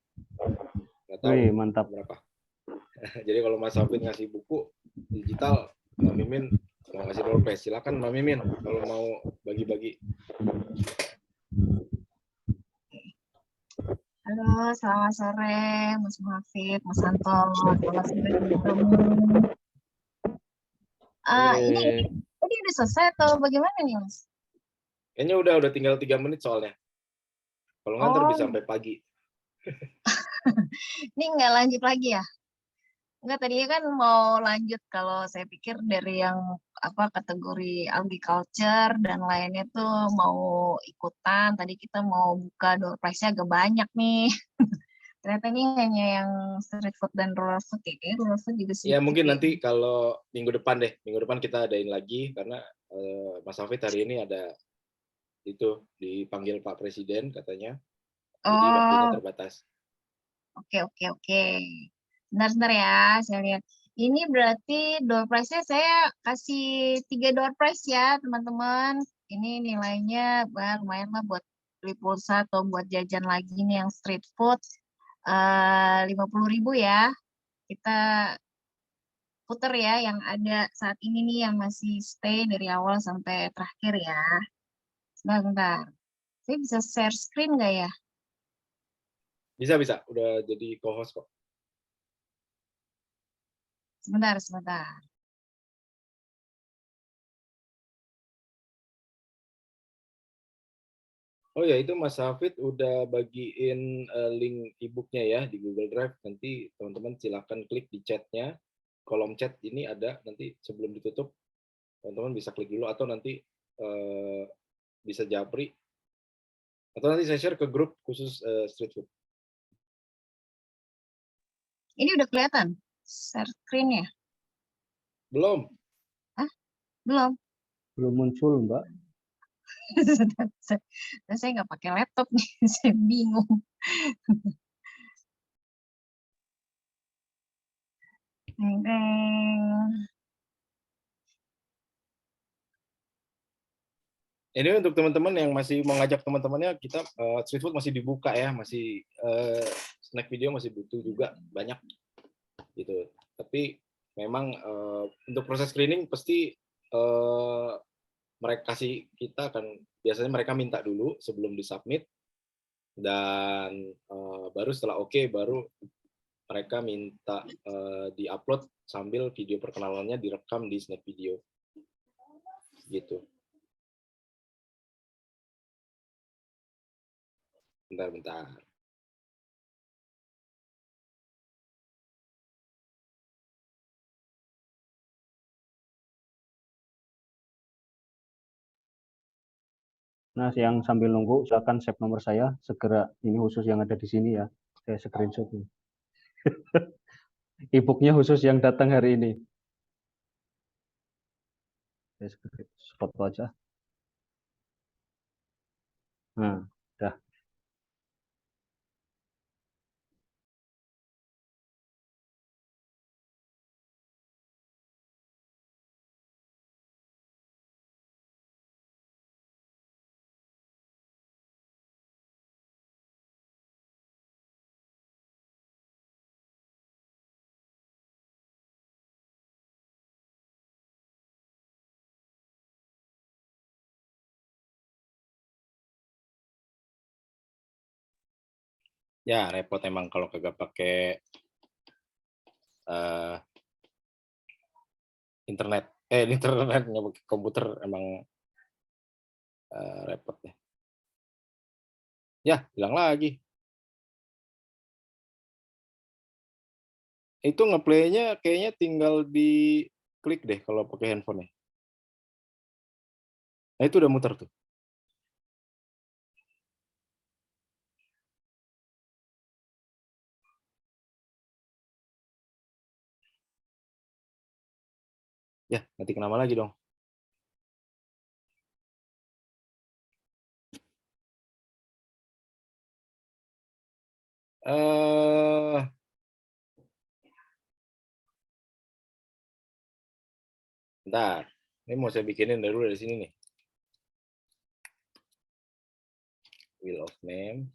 Nggak tahu. Wih, mantap. Berapa. Jadi kalau Mas Alvin ngasih buku digital, Mbak Mimin mau ngasih door prize, silakan Mbak Mimin kalau mau bagi-bagi. Halo, selamat sore Mas Hafid, Mas Anton, selamat sore teman-teman. Ini udah selesai atau bagaimana nih Mas? Kayaknya udah tinggal 3 menit soalnya. Kalau nggak ntar bisa sampai pagi. Ini nggak lanjut lagi ya? Enggak, tadinya kan mau lanjut kalau saya pikir dari yang kategori agriculture dan lainnya tuh mau ikutan. Tadi kita mau buka door prize-nya agak banyak nih. Ternyata ini hanya yang street food dan roller food ini. Roller food juga sedikit. Ya mungkin nanti kalau minggu depan kita adain lagi karena Mas Hafid hari ini ada itu dipanggil Pak Presiden katanya. Jadi waktunya terbatas. Oke. Bentar ya, saya lihat. Ini berarti door prize-nya saya kasih 3 door prize ya, teman-teman. Ini nilainya lumayan lah buat beli pulsa atau buat jajan lagi nih yang street food. 50.000 ya. Kita puter ya yang ada saat ini nih yang masih stay dari awal sampai terakhir ya. Sebentar. Saya bisa share screen nggak ya? Bisa. Udah jadi co-host kok. Sebentar. Oh ya, itu Mas Hafid udah bagiin link e-booknya ya di Google Drive. Nanti teman-teman silakan klik di chatnya. Kolom chat ini ada, nanti sebelum ditutup, teman-teman bisa klik dulu atau nanti bisa japri. Atau nanti saya share ke grup khusus street food. Ini udah kelihatan share screen-nya? Belum. Hah? Belum muncul Mbak. Saya nggak pakai laptop nih, saya bingung. Ini untuk teman-teman yang masih mau ngajak teman-temannya, kita street food masih dibuka ya, masih snack video masih butuh juga banyak gitu. Tapi memang untuk proses screening pasti mereka kasih kita kan biasanya mereka minta dulu sebelum disubmit, dan baru setelah oke baru mereka minta diupload sambil video perkenalannya direkam di Snap Video gitu. Bentar. Nah, yang sambil nunggu, silakan save nomor saya. Segera, ini khusus yang ada di sini ya. Saya screenshot nih. E-booknya khusus yang datang hari ini. Saya spot aja. Nah, dah. Ya repot emang kalau kagak pakai internet. Internet nggak pakai komputer emang repot deh. Ya, hilang lagi. Itu ngeplay-nya kayaknya tinggal di klik deh kalau pakai handphone ya. Nah, itu udah muter tuh. Ya, ngetik nama lagi dong. Bentar. Ini mau saya bikinin dulu dari sini nih. Wheel of name.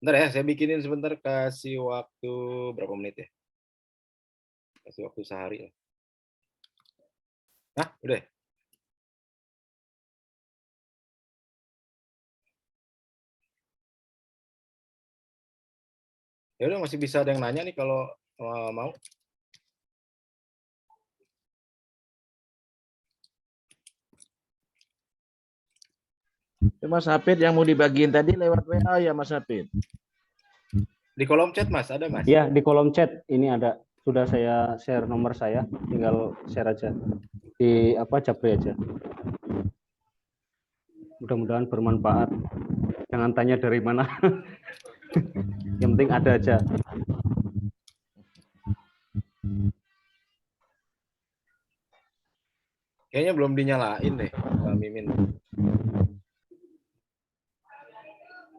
Bentar ya, saya bikinin sebentar, kasih waktu berapa menit ya? Kasih waktu sehari ya. Hah, udah ya? Ya udah, masih bisa ada yang nanya nih kalau mau. Mas Hafid yang mau dibagiin tadi lewat WA ya Mas Hafid? Di kolom chat Mas, ada Mas? Iya, di kolom chat ini ada. Sudah saya share nomor saya, tinggal share aja. Di Japri aja. Mudah-mudahan bermanfaat. Jangan tanya dari mana. Yang penting ada aja. Kayaknya belum dinyalain deh, Mimin.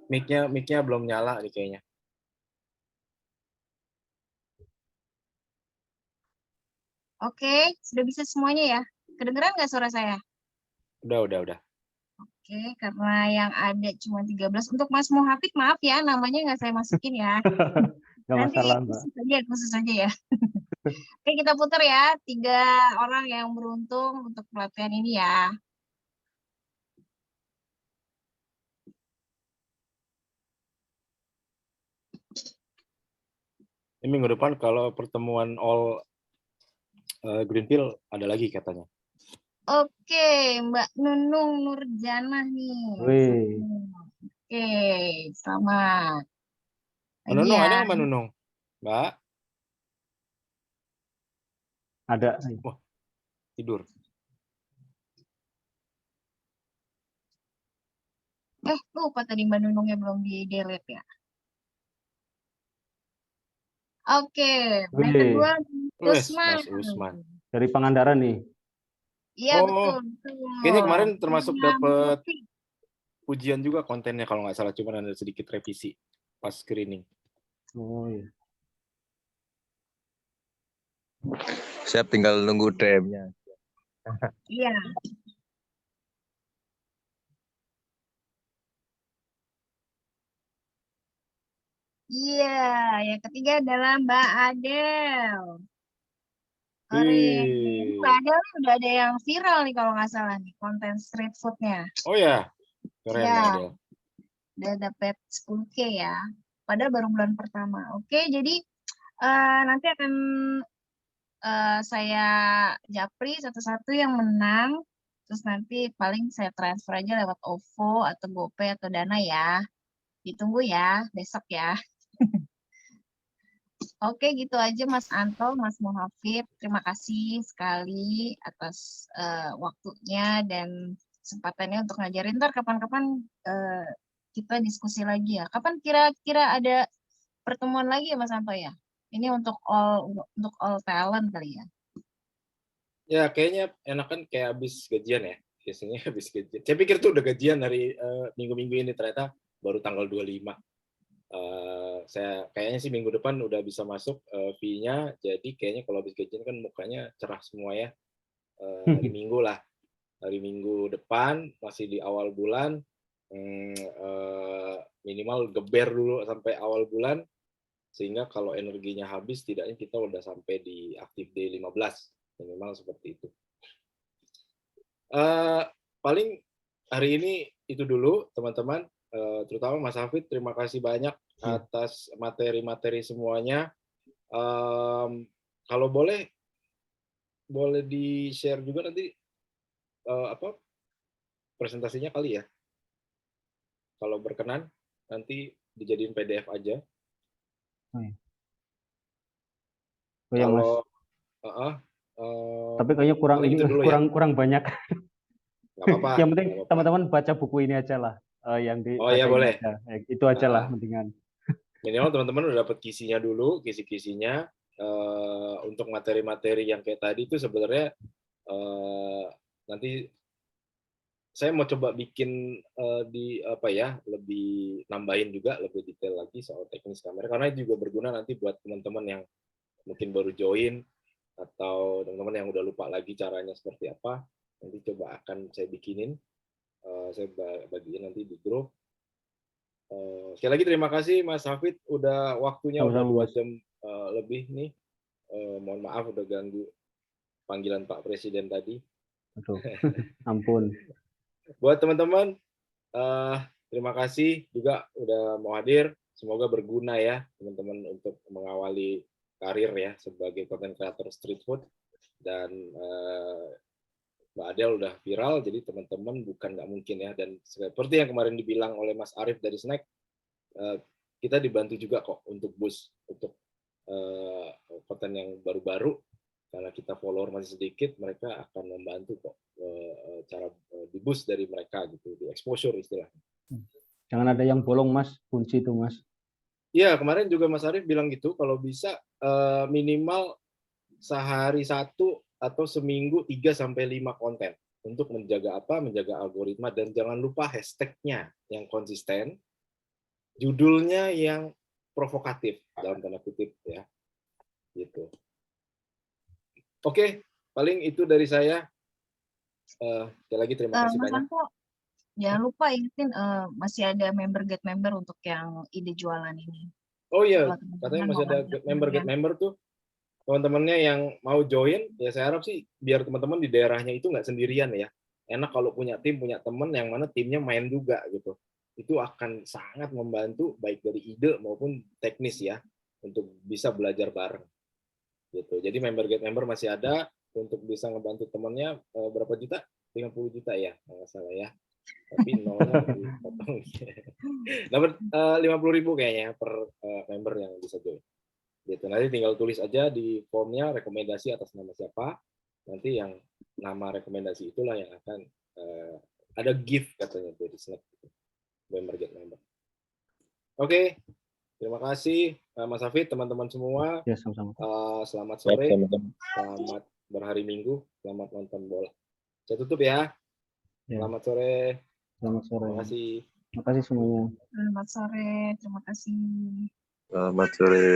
Mic-nya belum nyala nih kayaknya. Oke, sudah bisa semuanya ya? Kedengeran nggak suara saya? Udah. Oke, karena yang ada cuma 13. Untuk Mas Muhafid, maaf ya, namanya nggak saya masukin ya. Nggak Nanti masalah, Mbak. khusus aja ya. Oke, kita putar ya. 3 orang yang beruntung untuk pelatihan ini ya. Ini minggu depan kalau pertemuan all Greenfield ada lagi katanya. Oke, Mbak Nunung Nurjanah nih. Wih. Oke, selamat. Nunung ya. ada nggak Mbak Nunung? Mbak? Ada. Wah, tidur. Lupa tadi Mbak Nunungnya belum di-delete ya. Oke, yang Wih. kedua Wes, Usman. Mas Usman. Dari Pangandaran nih. Iya, Oh, betul. kayaknya kemarin termasuk Dengan dapat Putih. pujian juga kontennya kalau nggak salah, cuma ada sedikit revisi pas screening. Oh iya. Siap, tinggal nunggu DM-nya. Iya. Iya, yang ketiga adalah Mbak Adel. Keren. Ini Mbak Wih. Adel nih udah ada yang viral nih kalau nggak salah nih, konten street foodnya. Oh ya, keren Mbak Iya, Adel. udah dapet 10K ya. Padahal baru bulan pertama. Oke, jadi nanti akan saya japri satu-satu yang menang. Terus nanti paling saya transfer aja lewat OVO atau GoPay atau Dana ya. Ditunggu ya, besok ya. Oke, gitu aja Mas Anto, Mas Muhafid. Terima kasih sekali atas waktunya dan kesempatannya untuk ngajarin. Ntar kapan-kapan kita diskusi lagi ya. Kapan kira-kira ada pertemuan lagi ya Mas Anto ya? Ini untuk all talent kali ya. Ya kayaknya enakan kayak habis gajian ya. Biasanya habis gajian. Saya pikir tuh udah gajian hari minggu-minggu ini, ternyata baru tanggal 25. Saya kayaknya sih minggu depan udah bisa masuk fee-nya. Jadi kayaknya kalau habis gajian kan mukanya cerah semua ya. Hari Minggu lah. Hari Minggu depan masih di awal bulan. Minimal geber dulu sampai awal bulan. Sehingga kalau energinya habis, tidaknya kita udah sampai di active day 15. Minimal seperti itu. Paling hari ini itu dulu teman-teman, terutama Mas Hafid, terima kasih banyak atas materi-materi semuanya. Kalau boleh di share juga nanti presentasinya kali ya, kalau berkenan nanti dijadiin PDF aja. Oh ya Mas. Kalau Tapi kayaknya kurang paling ini itu dulu ya. kurang banyak. Nggak apa-apa. Yang penting nggak apa-apa. teman-teman baca buku ini aja lah. Yang Oh ya dibaca ini boleh. aja. Itu aja lah mendingan. Minimal teman-teman udah dapat kisinya dulu, kisi-kisinya. Untuk materi-materi yang kayak tadi itu sebenarnya nanti saya mau coba bikin lebih nambahin juga, lebih detail lagi soal teknis kamera, karena itu juga berguna nanti buat teman-teman yang mungkin baru join atau teman-teman yang udah lupa lagi caranya seperti apa. Nanti coba akan saya bikinin, saya bagiin nanti di grup. Sekali lagi terima kasih Mas Hafid, udah waktunya udah 2 jam lebih nih. Mohon maaf udah ganggu panggilan Pak Presiden tadi. Aduh, ampun. Buat teman-teman, terima kasih juga udah mau hadir. Semoga berguna ya teman-teman untuk mengawali karir ya sebagai content creator street food. Dan Mbak Adel udah viral, jadi teman-teman bukan nggak mungkin ya. Dan seperti yang kemarin dibilang oleh Mas Arif dari Snack, kita dibantu juga kok untuk boost untuk konten yang baru-baru. Karena kita follower masih sedikit, mereka akan membantu kok cara di boost dari mereka gitu, di exposure istilahnya. Jangan ada yang bolong Mas, kunci itu Mas. Iya, kemarin juga Mas Arif bilang gitu, kalau bisa minimal sehari 1 atau seminggu 3-5 konten untuk menjaga menjaga algoritma, dan jangan lupa hashtag-nya yang konsisten, judulnya yang provokatif dalam tanda kutip ya, gitu. Oke, paling itu dari saya. Sekali lagi terima kasih Mas banyak. Anto, jangan lupa ingetin masih ada get member untuk yang ide jualan ini. Oh iya, Kalau teman-teman katanya mau masih ada get member tuh. Teman-temannya yang mau join, ya saya harap sih biar teman-teman di daerahnya itu nggak sendirian ya. Enak kalau punya tim, punya teman yang mana timnya main juga gitu. Itu akan sangat membantu baik dari ide maupun teknis ya, untuk bisa belajar bareng. Gitu. Jadi get member masih ada untuk bisa ngebantu temannya. Berapa juta? 50 juta ya, nggak salah ya. Tapi nolnya dipotong. Dapat 50.000 kayaknya per member yang bisa join. Gitu. Nanti tinggal tulis aja di formnya rekomendasi atas nama siapa. Nanti yang nama rekomendasi itulah yang akan ada gift katanya dari Snack. Get member. Oke. Terima kasih Mas Hafid, teman-teman semua. Ya, sama-sama. Selamat sore, selamat berhari Minggu, selamat nonton bola. Saya tutup ya. Selamat sore. Selamat sore. Terima kasih. Terima kasih semuanya. Selamat sore, terima kasih. Selamat sore.